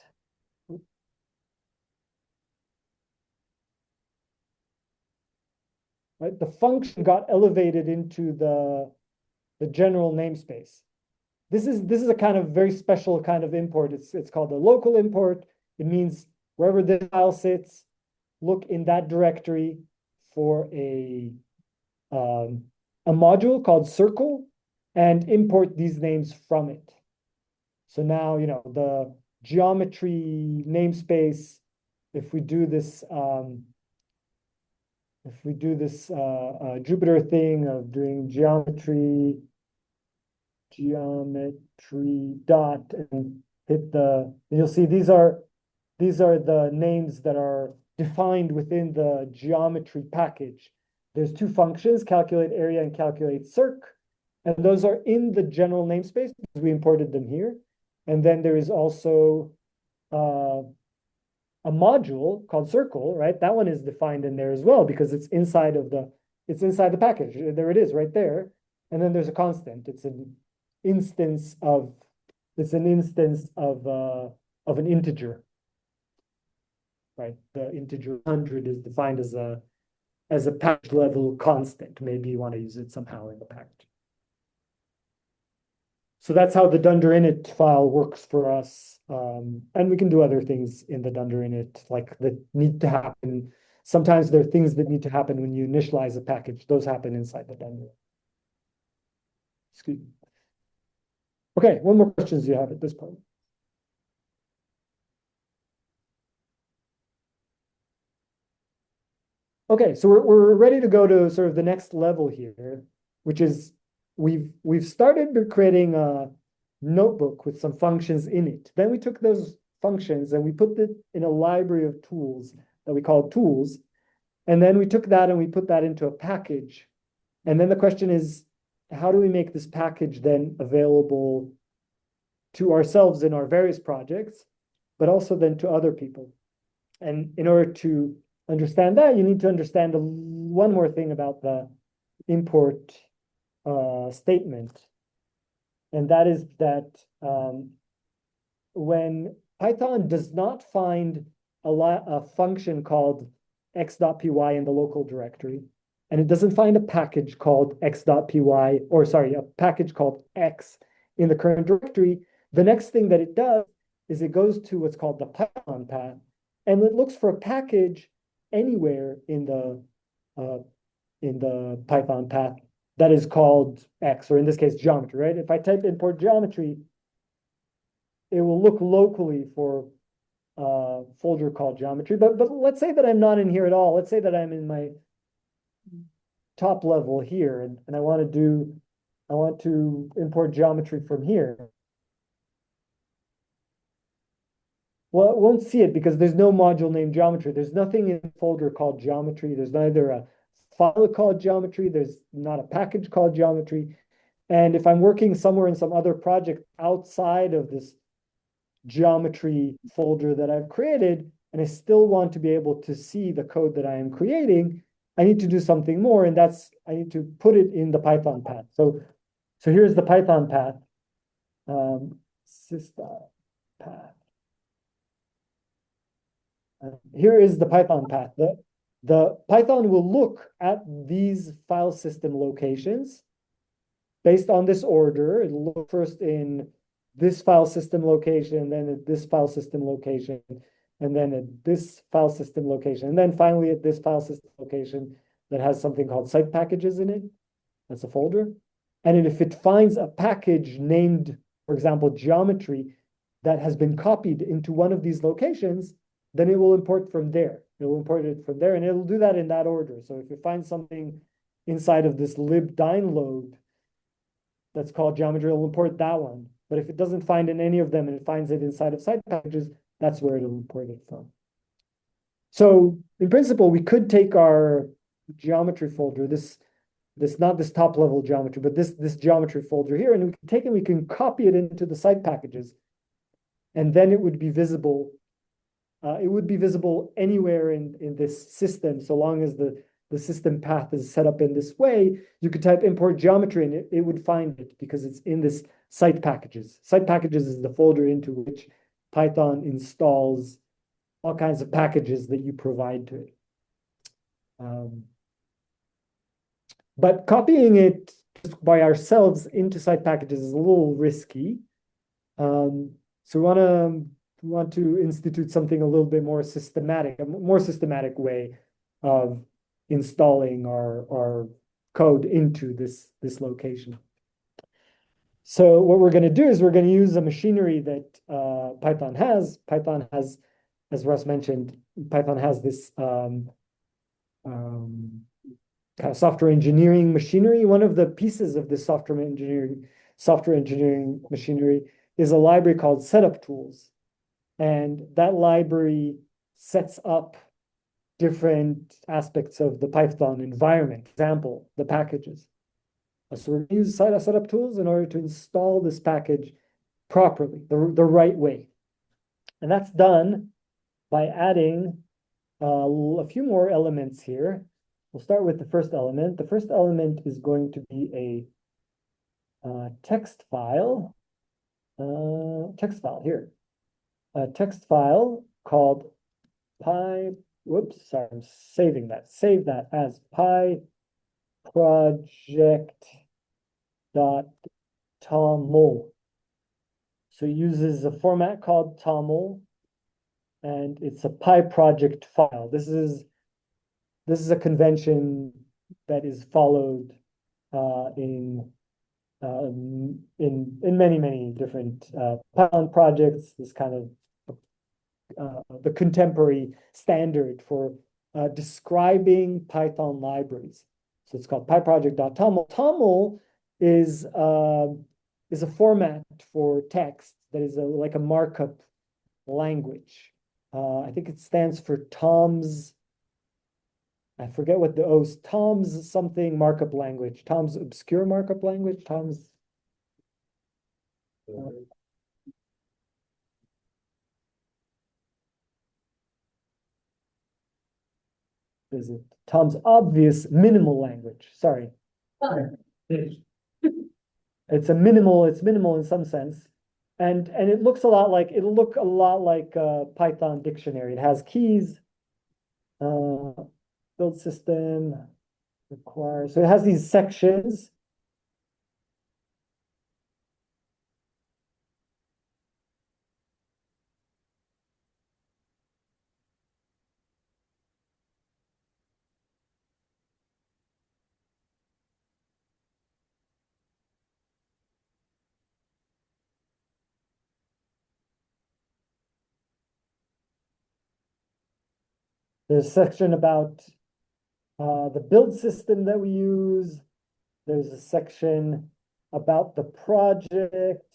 right? The function got elevated into the general namespace. This is a kind of very special kind of import. It's called a local import. It means wherever the file sits, look in that directory for a module called circle and import these names from it. So now, the geometry namespace, if we do this Jupyter thing of doing geometry dot and hit you'll see these are the names that are defined within the geometry package. There's two functions, calculate area and calculate circ, and those are in the general namespace because we imported them here. And then there is also a module called circle, right? That one is defined in there as well because it's inside the package. There it is right there. And then there's a constant. It's an instance of an integer, right? The integer 100 is defined as a package level constant. Maybe you want to use it somehow in the package. So that's how the dunder init file works for us. And we can do other things in the dunder init, like that need to happen. Sometimes there are things that need to happen when you initialize a package. Those happen inside the dunder. Excuse me. Okay, what more questions do you have at this point? Okay, so we're ready to go to sort of the next level here, which is we've started creating a notebook with some functions in it. Then we took those functions and we put it in a library of tools that we call tools. And then we took that and we put that into a package. And then the question is, how do we make this package then available to ourselves in our various projects, but also then to other people? And in order to understand that, you need to understand one more thing about the import statement. And that is that when Python does not find a function called x.py in the local directory, and it doesn't find a package called x.py, or sorry, a package called x in the current directory, the next thing that it does is it goes to what's called the Python path, and it looks for a package anywhere in the Python path that is called X, or in this case, geometry, right? If I type import geometry, it will look locally for a folder called geometry. But let's say that I'm not in here at all. Let's say that I'm in my top level here, and I want to import geometry from here. Well, it won't see it because there's no module named geometry. There's nothing in the folder called geometry. There's neither a file called geometry. There's not a package called geometry. And if I'm working somewhere in some other project outside of this geometry folder that I've created, and I still want to be able to see the code that I am creating, I need to do something more, and that's I need to put it in the Python path. So here's the Python path. sys path. Here is the Python path. The Python will look at these file system locations based on this order. It'll look first in this file system location, then at this file system location, and then at this file system location, and then finally at this file system location that has something called site packages in it. That's a folder. And if it finds a package named, for example, geometry that has been copied into one of these locations, then it will import from there. It will import it from there, and it'll do that in that order. So if it finds something inside of this libdynload that's called geometry, it'll import that one. But if it doesn't find in any of them and it finds it inside of site packages, that's where it'll import it from. So in principle, we could take our geometry folder, this not this top level geometry, but this geometry folder here, and we can take it, we can copy it into the site packages, and then it would be visible. It would be visible anywhere in this system, so long as the system path is set up in this way. You could type import geometry and it would find it because it's in this site packages. Site packages is the folder into which Python installs all kinds of packages that you provide to it. But copying it by ourselves into site packages is a little risky. So we want to institute something a little bit more systematic, a more systematic way of installing our code into this location. So what we're going to do is we're going to use a machinery that Python has. Python has, as Russ mentioned, Python has this kind of software engineering machinery. One of the pieces of this software engineering machinery is a library called setup tools. And that library sets up different aspects of the Python environment. Example, the packages. So we're going to use setup tools in order to install this package properly, the right way. And that's done by adding a few more elements here. We'll start with the first element. The first element is going to be a text file. Here. A text file called sorry, I'm saving that. Save that as pyproject.toml. So it uses a format called toml, and it's a PyProject file. This is a convention that is followed in many different Python projects. This kind of the contemporary standard for describing Python libraries. So it's called pyproject.toml. Toml is a format for text that is like a markup language. I think it stands for Tom's. I forget what the O's. Tom's something markup language. Tom's obscure markup language. Tom's. Is it Tom's obvious minimal language? Sorry. It's minimal in some sense. And it looks a lot like Python dictionary. It has keys, build system requires. So it has these sections. There's a section about the build system that we use. There's a section about the project.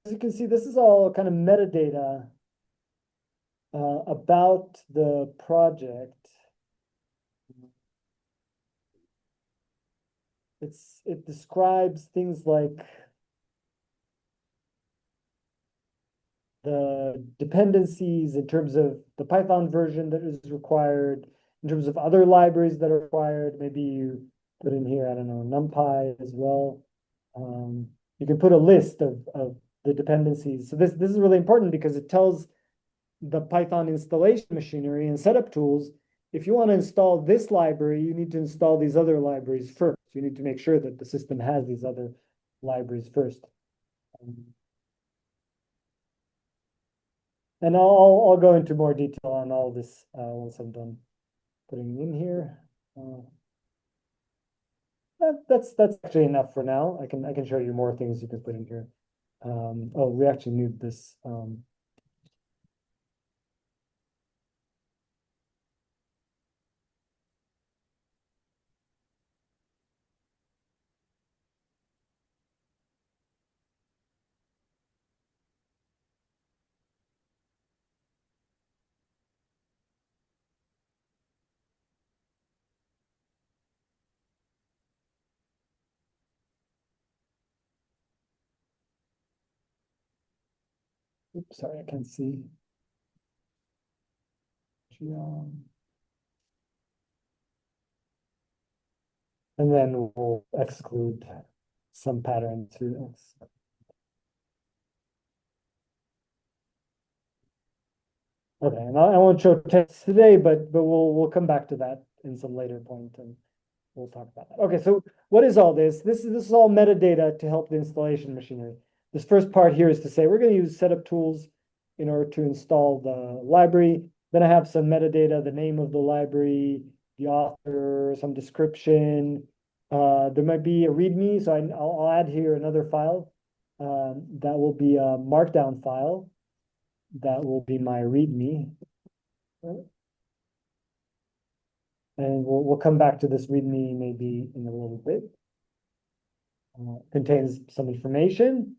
As you can see, this is all kind of metadata about the project. It describes things like the dependencies in terms of the Python version that is required, in terms of other libraries that are required. Maybe you put in here, I don't know, NumPy as well. You can put a list of the dependencies. So this is really important because it tells the Python installation machinery and setup tools, if you want to install this library, you need to install these other libraries first. You need to make sure that the system has these other libraries first. And I'll go into more detail on all this once I'm done putting it in here. That's actually enough for now. I can show you more things you can put in here. Oh, we actually need this. Oops, sorry, I can't see. And then we'll exclude some pattern too. Okay, and I won't show text today, but we'll come back to that in some later point and we'll talk about that. Okay, so what is all this? This is all metadata to help the installation machinery. This first part here is to say we're going to use setup tools in order to install the library. Then I have some metadata, the name of the library, the author, some description. There might be a README, so I'll add here another file. That will be a markdown file. That will be my README. And we'll come back to this README maybe in a little bit. Contains some information.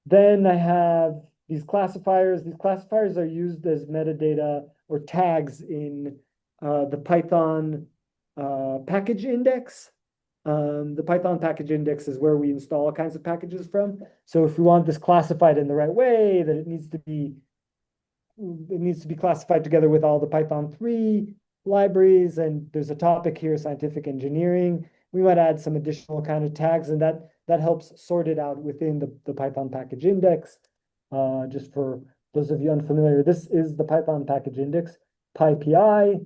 Then I have these classifiers. These classifiers are used as metadata or tags in the Python package index. The Python package index is where we install all kinds of packages from. So if we want this classified in the right way, that it needs to be classified together with all the Python 3 libraries. And there's a topic here, scientific engineering. We might add some additional kind of tags, and that helps sort it out within the Python package index. Just for those of you unfamiliar, this is the Python package index, PyPI.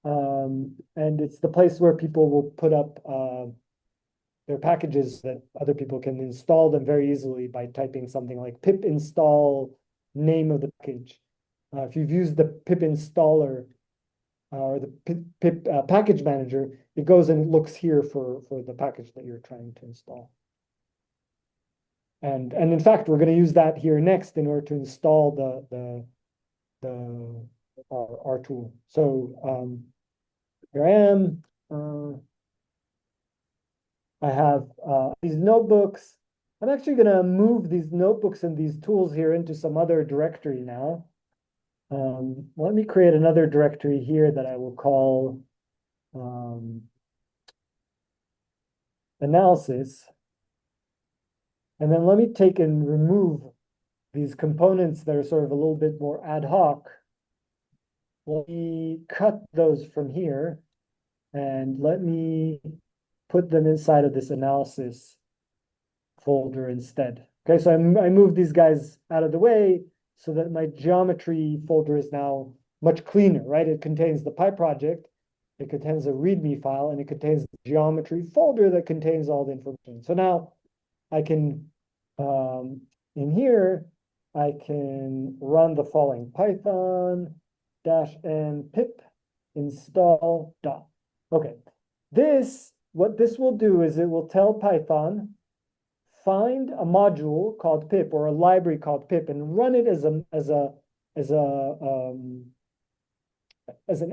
And it's the place where people will put up their packages that other people can install them very easily by typing something like pip install name of the package. If you've used the pip installer or the pip package manager, it goes and looks here for the package that you're trying to install. And in fact, we're going to use that here next in order to install our tool. So here I am. I have these notebooks. I'm actually going to move these notebooks and these tools here into some other directory now. Let me create another directory here that I will call analysis. And then let me take and remove these components that are sort of a little bit more ad hoc. Let me cut those from here and let me put them inside of this analysis folder instead. Okay, so I moved these guys out of the way so that my geometry folder is now much cleaner, right? It contains the PyProject, it contains a README file, and it contains the geometry folder that contains all the information. So now I can, in here, I can run the following: Python -n pip install dot. Okay, what this will do is it will tell Python, find a module called pip or a library called pip and run it as an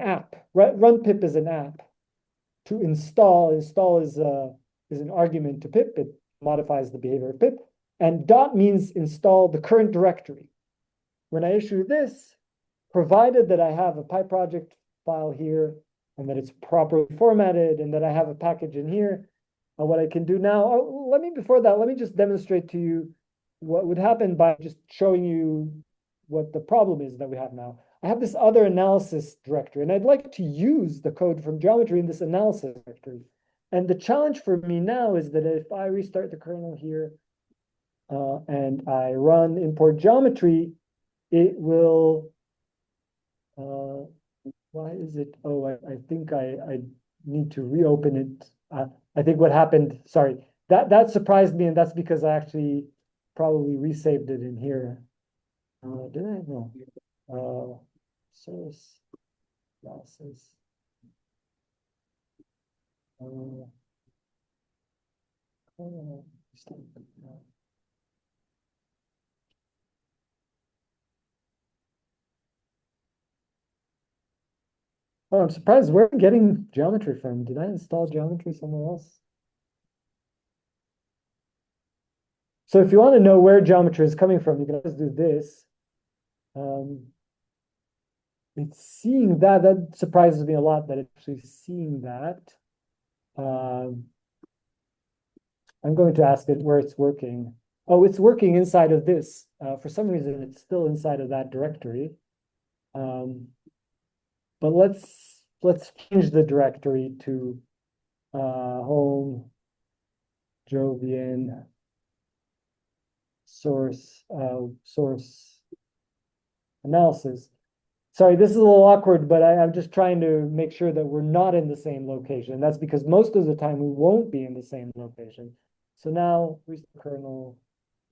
app. Run pip as an app to install. Install is an argument to pip. It modifies the behavior of pip. And dot means install the current directory. When I issue this, provided that I have a PyProject file here and that it's properly formatted and that I have a package in here, what I can do now, before that, let me just demonstrate to you what would happen by just showing you what the problem is that we have now. I have this other analysis directory, and I'd like to use the code from geometry in this analysis directory. And the challenge for me now is that if I restart the kernel here and I run import geometry, it will, why is it? Oh, I think I need to reopen it. I think what happened, sorry, that surprised me, and that's because I actually probably resaved it in here. Did I? No. Source analysis. Oh, I'm surprised. Where are we getting geometry from? Did I install geometry somewhere else? So if you want to know where geometry is coming from, you can always do this. It's seeing that. That surprises me a lot that it's actually seeing that. I'm going to ask it where it's working. Oh, it's working inside of this. For some reason, it's still inside of that directory. But let's change the directory to home Jovian source analysis. Sorry, this is a little awkward, but I'm just trying to make sure that we're not in the same location. That's because most of the time we won't be in the same location. So now restart kernel,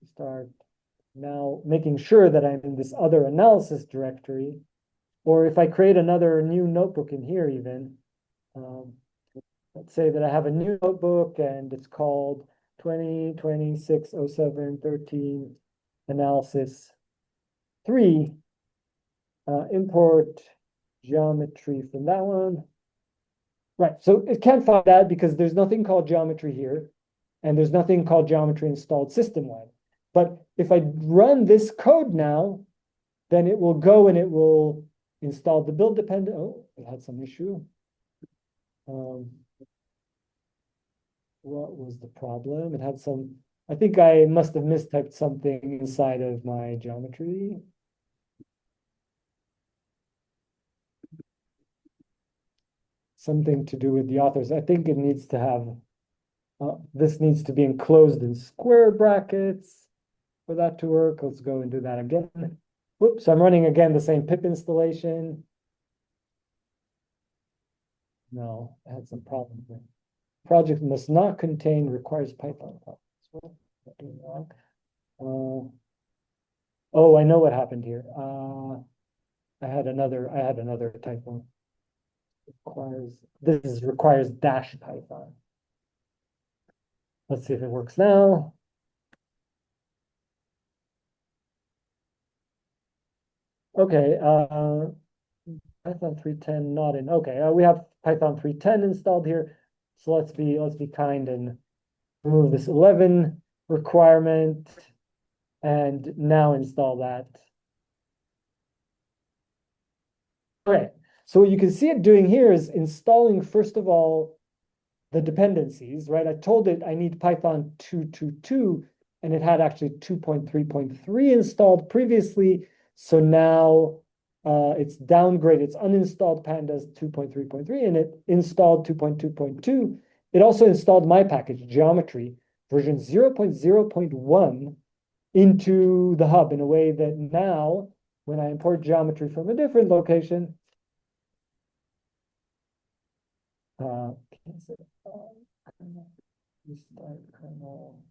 start now making sure that I'm in this other analysis directory. Or if I create another new notebook in here even, let's say that I have a new notebook and it's called 20260713 analysis 3. Import geometry from that one. Right, so it can't find that because there's nothing called geometry here, and there's nothing called geometry installed system-wide. But if I run this code now, then it will go and it will install the build dependent. Oh, it had some issue. What was the problem? It had some, I think I must have mistyped something inside of my geometry. Something to do with the authors. I think it needs to have, this needs to be enclosed in square brackets for that to work. Let's go and do that again. Whoops, I'm running again the same pip installation. No, I had some problem here. Project must not contain requires Python. Oh, I know what happened here. I had another typo. Requires dash Python. Let's see if it works now. Okay, Python 3.10 not in. Okay, we have Python 3.10 installed here. So let's be kind and remove this 11 requirement and now install that. Okay, so what you can see it doing here is installing, first of all, the dependencies, right? I told it I need Python 2.2.2, and it had actually 2.3.3 installed previously. So now it's downgraded, it's uninstalled pandas 2.3.3, and it installed 2.2.2. it also installed my package, geometry, version 0.0.1 into the hub in a way that now, when I import geometry from a different location, restart kernel.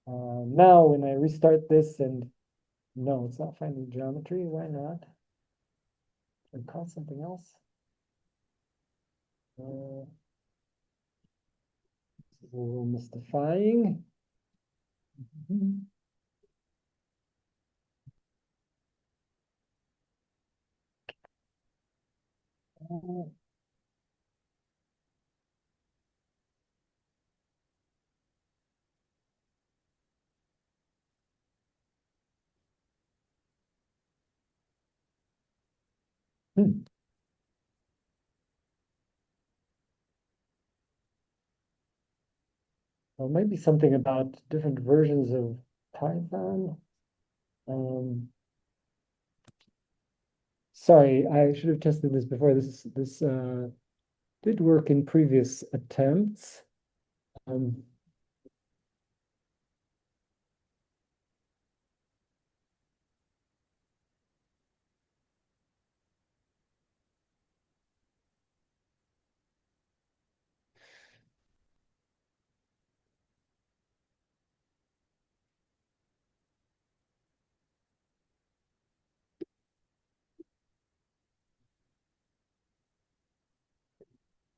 Now, when I restart this and no, it's not finding geometry. Why not? I call something else. This is a little mystifying. Well, maybe something about different versions of Python. Sorry, I should have tested this before. This did work in previous attempts.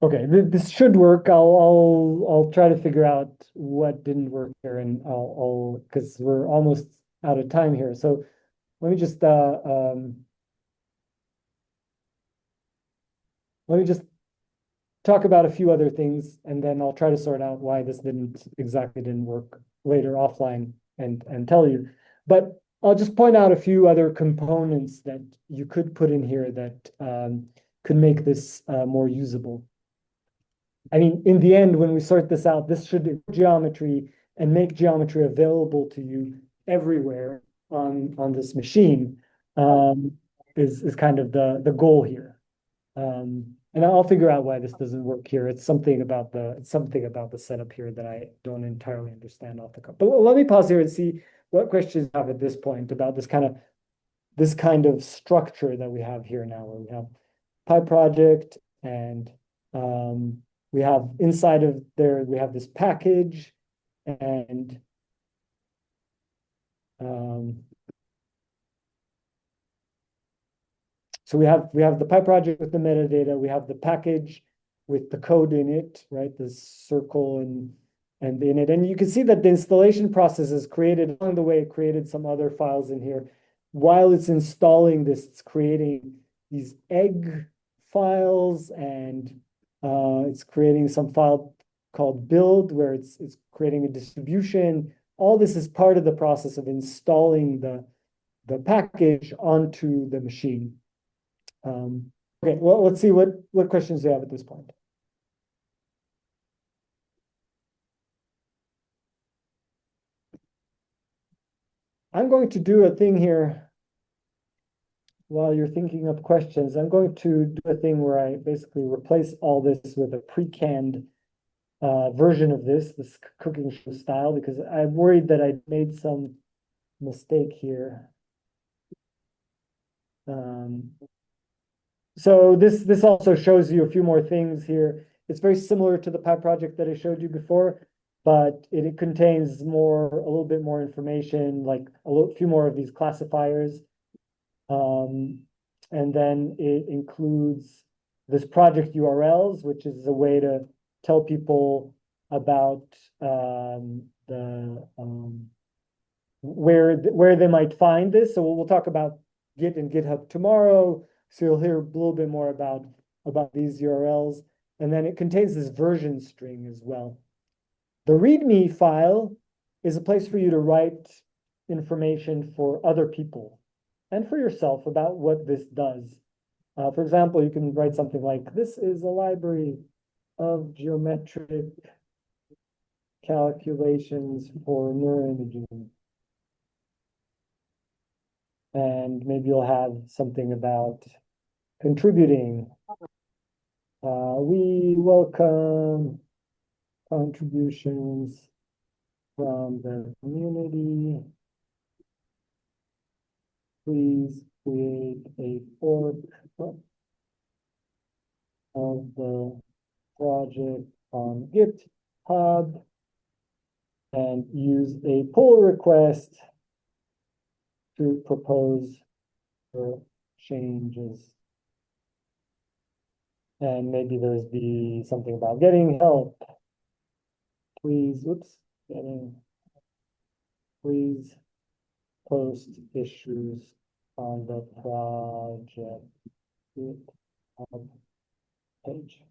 Okay, this should work. I'll try to figure out what didn't work here, and I'll because we're almost out of time here. So let me just talk about a few other things, and then I'll try to sort out why this didn't work later offline and tell you. But I'll just point out a few other components that you could put in here that could make this more usable. I mean, in the end, when we sort this out, this should geometry and make geometry available to you everywhere on this machine is kind of the goal here. And I'll figure out why this doesn't work here. It's something about the setup here that I don't entirely understand off the cuff. But let me pause here and see what questions you have at this point about this kind of structure that we have here now, where we have PyProject and we have inside of there, we have this package and so we have the PyProject with the metadata, we have the package with the code in it, right? This circle and in it. And you can see that the installation process is created along the way, it created some other files in here. While it's installing this, it's creating these egg files and it's creating some file called build where it's creating a distribution. All this is part of the process of installing the package onto the machine. Okay, well, let's see what questions you have at this point. I'm going to do a thing here while you're thinking up questions. I'm going to do a thing where I basically replace all this with a pre-canned version of this cooking show style, because I'm worried that I made some mistake here. So this also shows you a few more things here. It's very similar to the PyProject that I showed you before, but it contains a little bit more information, like a few more of these classifiers. And then it includes this project URLs, which is a way to tell people about where they might find this. So we'll talk about Git and GitHub tomorrow. So you'll hear a little bit more about these URLs. And then it contains this version string as well. The README file is a place for you to write information for other people and for yourself about what this does. For example, you can write something like, this is a library of geometric calculations for neuroimaging. And maybe you'll have something about contributing. We welcome contributions from the community. Please create a fork of the project on GitHub and use a pull request to propose for changes. And maybe there's be something about getting help. Please, please post issues on the project GitHub page.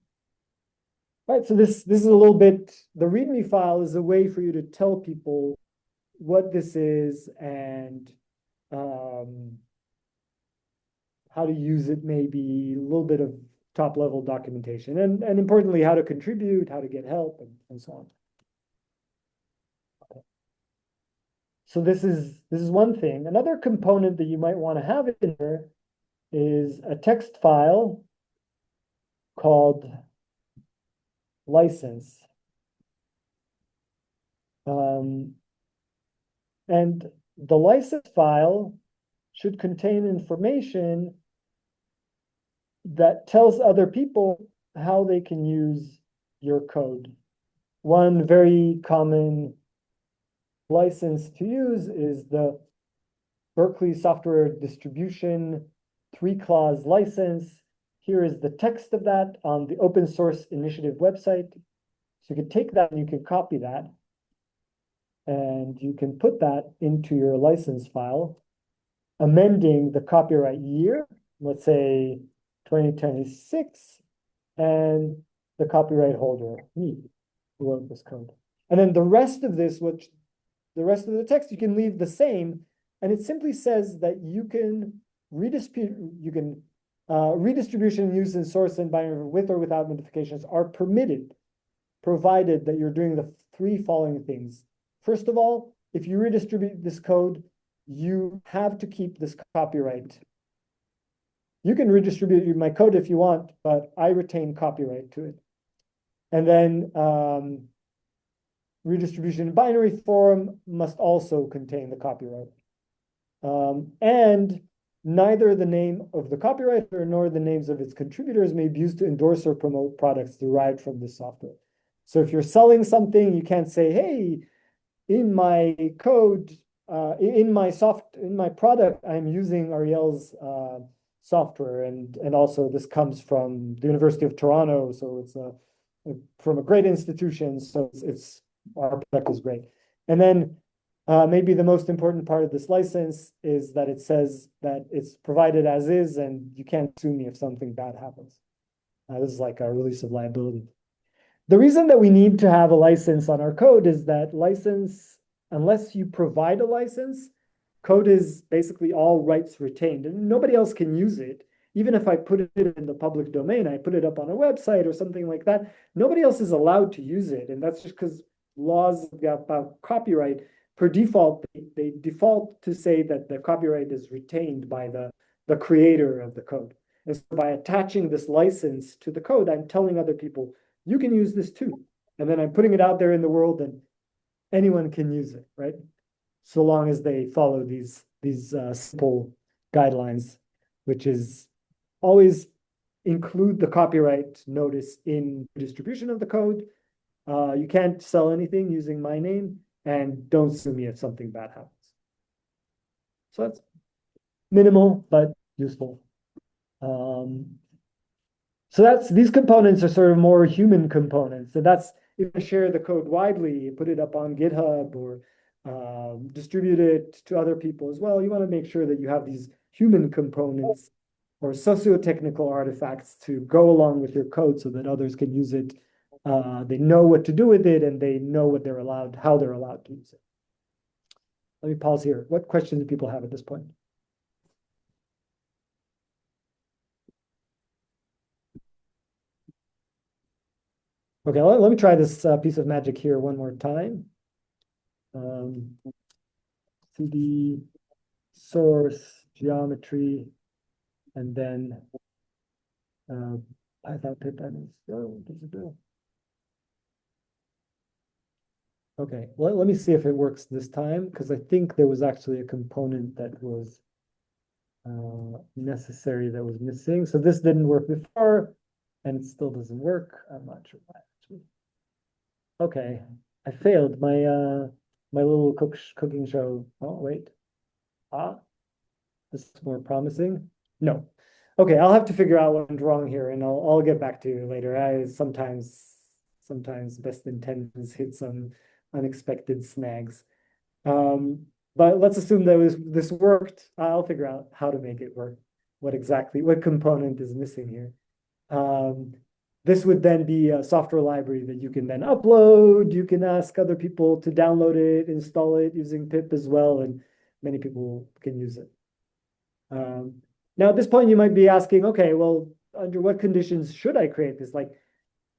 All right, so this is a little bit, the README file is a way for you to tell people what this is and how to use it, maybe a little bit of top level documentation, and importantly, how to contribute, how to get help, and so on. Okay. So this is one thing. Another component that you might want to have in there is a text file called license. And the license file should contain information that tells other people how they can use your code. One very common license to use is the Berkeley Software Distribution 3-clause license. Here is the text of that on the Open Source Initiative website. So you can take that and you can copy that. And you can put that into your license file, amending the copyright year, let's say 2026, and the copyright holder, me, who wrote this code. And then the rest of this, the rest of the text, you can leave the same, and it simply says that you can redistribution used in source and binary with or without modifications are permitted, provided that you're doing the 3 following things. First of all, if you redistribute this code, you have to keep this copyright. You can redistribute my code if you want, but I retain copyright to it. And then redistribution in binary form must also contain the copyright. And neither the name of the copywriter nor the names of its contributors may be used to endorse or promote products derived from this software. So if you're selling something, you can't say, hey, in my code, in my product, I'm using Ariel's software, and also this comes from the University of Toronto, so it's from a great institution, so it's our product is great. And then maybe the most important part of this license is that it says that it's provided as is, and you can't sue me if something bad happens. This is like a release of liability. The reason that we need to have a license on our code is that license, unless you provide a license, code is basically all rights retained, and nobody else can use it. Even if I put it in the public domain, I put it up on a website or something like that, nobody else is allowed to use it. And that's just because laws about copyright, per default, they default to say that the copyright is retained by the creator of the code. And so by attaching this license to the code, I'm telling other people, you can use this too. And then I'm putting it out there in the world and anyone can use it, right? So long as they follow these simple guidelines, which is always include the copyright notice in distribution of the code. You can't sell anything using my name, and don't sue me if something bad happens. So that's minimal, but useful. So these components are sort of more human components. So that's if you share the code widely, put it up on GitHub or distribute it to other people as well. You want to make sure that you have these human components or socio-technical artifacts to go along with your code so that others can use it. They know what to do with it, and they know what they're allowed, how they're allowed to use it. Let me pause here. What questions do people have at this point? Okay, let me try this piece of magic here one more time. CD source geometry, and then I thought pip is, oh, does it do? Okay, well, let me see if it works this time, because I think there was actually a component that was necessary that was missing. So this didn't work before, and it still doesn't work. I'm not sure why, actually. Okay, I failed my little cooking show. Oh, wait. Ah, this is more promising. No. Okay, I'll have to figure out what went wrong here, and I'll get back to you later. I sometimes best intentions hit some unexpected snags. But let's assume that this worked. I'll figure out how to make it work. What component is missing here. This would then be a software library that you can then upload. You can ask other people to download it, install it using pip as well, and many people can use it. Now, at this point, you might be asking, okay, well, under what conditions should I create this? Like,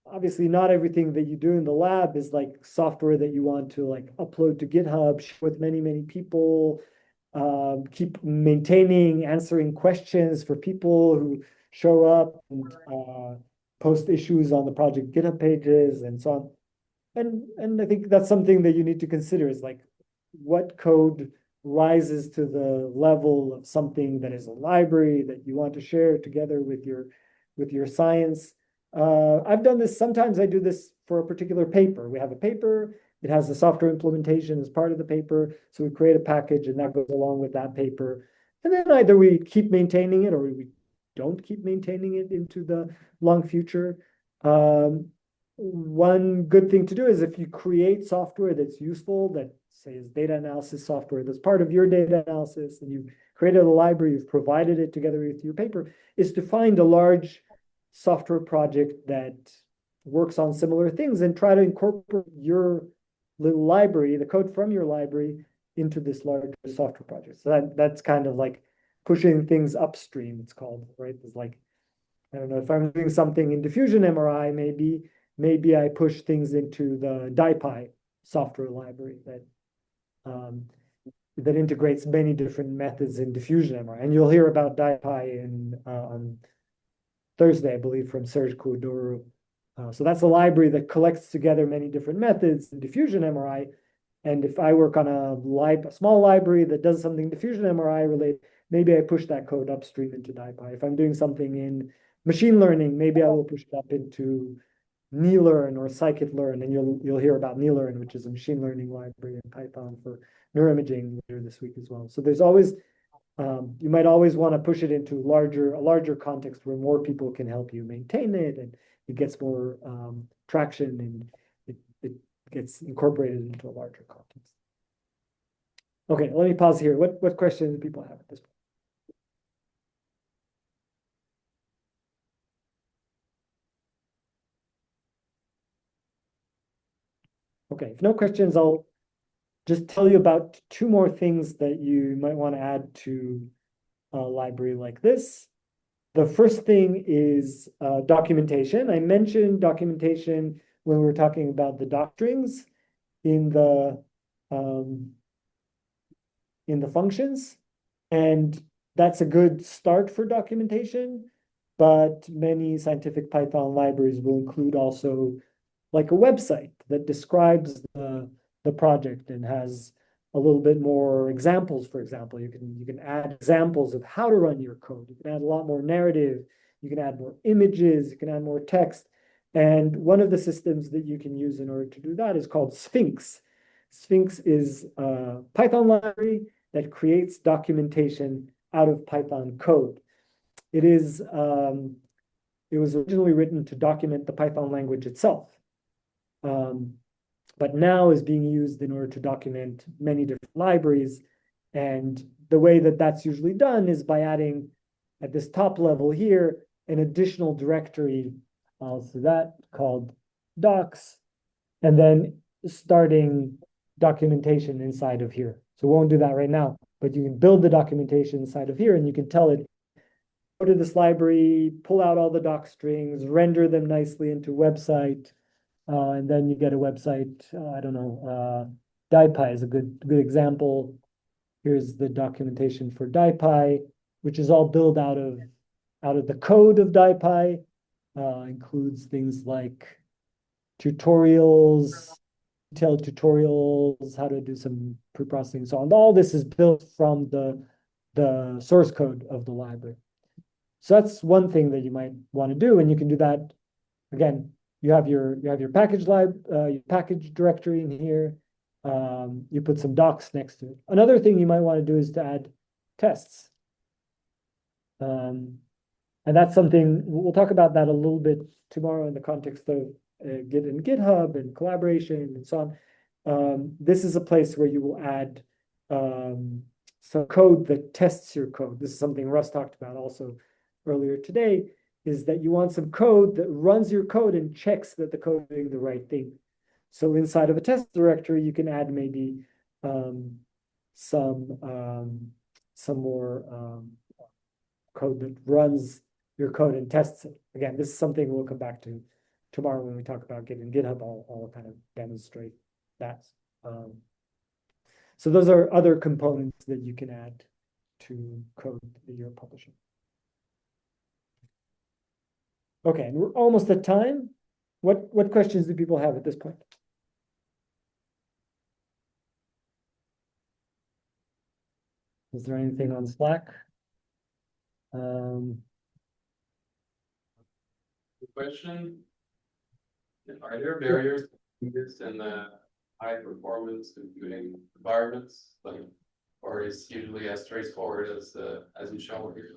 obviously, not everything that you do in the lab is like software that you want to like upload to GitHub, share with many, many people, keep maintaining, answering questions for people who show up and post issues on the project GitHub pages and so on. And I think that's something that you need to consider is like what code rises to the level of something that is a library that you want to share together with your science. I've done this, sometimes I do this for a particular paper. We have a paper, it has the software implementation as part of the paper. So we create a package and that goes along with that paper. And then either we keep maintaining it or we don't keep maintaining it into the long future. One good thing to do is if you create software that's useful, that say is data analysis software, that's part of your data analysis, and you've created a library, you've provided it together with your paper, is to find a large software project that works on similar things and try to incorporate your little library, the code from your library, into this larger software project. So that's kind of like pushing things upstream, it's called, right? It's like, I don't know, if I'm doing something in diffusion MRI, maybe I push things into the DiPi software library that integrates many different methods in diffusion MRI. And you'll hear about DiPi on Thursday, I believe, from Serge Koudourou. So that's a library that collects together many different methods in diffusion MRI. And if I work on a small library that does something diffusion MRI related, maybe I push that code upstream into DiPi. If I'm doing something in machine learning, maybe I will push it up into NeLearn or scikit-learn, and you'll hear about NeLearn, which is a machine learning library in Python for neuroimaging later this week as well. So there's always you might always want to push it into a larger context where more people can help you maintain it, and it gets more traction and it gets incorporated into a larger context. Okay, let me pause here. What questions do people have at this point? Okay, if no questions, I'll just tell you about two more things that you might want to add to a library like this. The first thing is documentation. I mentioned documentation when we were talking about the docstrings in the functions, and that's a good start for documentation. But many scientific Python libraries will include also like a website that describes the project and has a little bit more examples. For example, you can add examples of how to run your code. You can add a lot more narrative. You can add more images. You can add more text. And one of the systems that you can use in order to do that is called Sphinx. Sphinx is a Python library that creates documentation out of Python code. It was originally written to document the Python language itself. But now is being used in order to document many different libraries. And the way that that's usually done is by adding at this top level here, an additional directory, also that called docs, and then starting documentation inside of here. So we won't do that right now, but you can build the documentation inside of here and you can tell it, go to this library, pull out all the doc strings, render them nicely into website, and then you get a website. I don't know, DiPi is a good example. Here's the documentation for DiPi, which is all built out of the code of DiPi. includes things like tutorials, detailed tutorials, how to do some pre-processing and so on. All this is built from the source code of the library. So that's one thing that you might want to do, and you can do that. Again, you have your package your package directory in here. You put some docs next to it. Another thing you might want to do is to add tests. And that's something we'll talk about that a little bit tomorrow in the context of Git and GitHub and collaboration and so on. This is a place where you will add some code that tests your code. This is something Russ talked about also earlier today, is that you want some code that runs your code and checks that the code is doing the right thing. So inside of a test directory, you can add maybe some more code that runs your code and tests it. Again, this is something we'll come back to tomorrow when we talk about Git and GitHub. I'll kind of demonstrate that. So those are other components that you can add to code that you're publishing. Okay, and we're almost at time. What questions do people have at this point? Is there anything on Slack? Question, are there barriers to this in the high performance computing environments, like, or is usually as straightforward as you show here?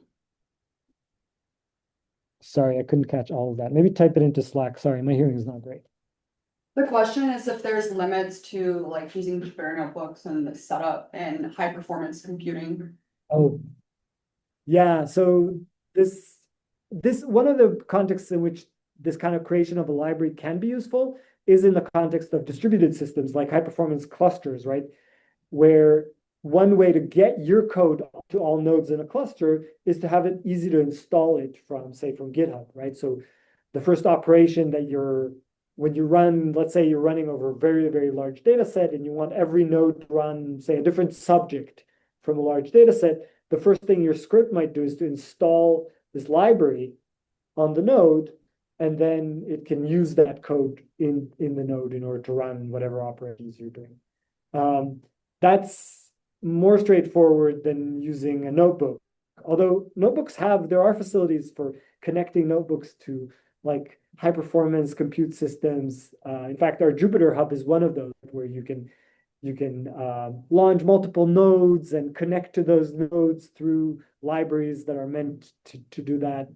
Sorry, I couldn't catch all of that. Maybe type it into Slack. Sorry, my hearing is not great. The question is if there's limits to like using Jupyter notebooks and the setup and high performance computing. Oh, yeah. So this one of the contexts in which this kind of creation of a library can be useful is in the context of distributed systems like high performance clusters, right? Where one way to get your code to all nodes in a cluster is to have it easy to install it from, say, from GitHub, right? So the first operation that when you run, let's say you're running over a very, very large data set and you want every node to run, say, a different subject from a large data set, the first thing your script might do is to install this library on the node, and then it can use that code in the node in order to run whatever operations you're doing. That's more straightforward than using a notebook. Although notebooks there are facilities for connecting notebooks to like high performance compute systems. In fact, our Jupyter Hub is one of those where you can launch multiple nodes and connect to those nodes through libraries that are meant to do that.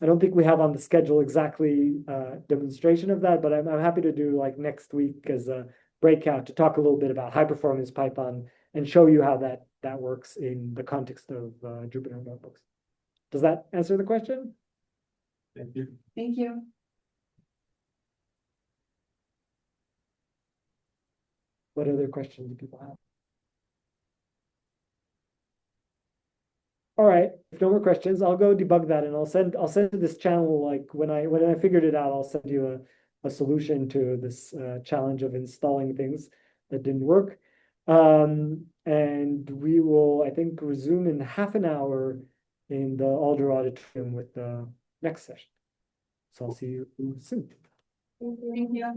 I don't think we have on the schedule exactly demonstration of that, but I'm happy to do like next week as a breakout to talk a little bit about high performance Python and show you how that works in the context of Jupyter notebooks. Does that answer the question? Thank you. Thank you. What other questions do people have? All right, if no more questions, I'll go debug that and I'll send to this channel, like when I figured it out, I'll send you a solution to this challenge of installing things that didn't work. And we will, I think, resume in half an hour in the Alder auditorium with the next session. So I'll see you soon. Thank you.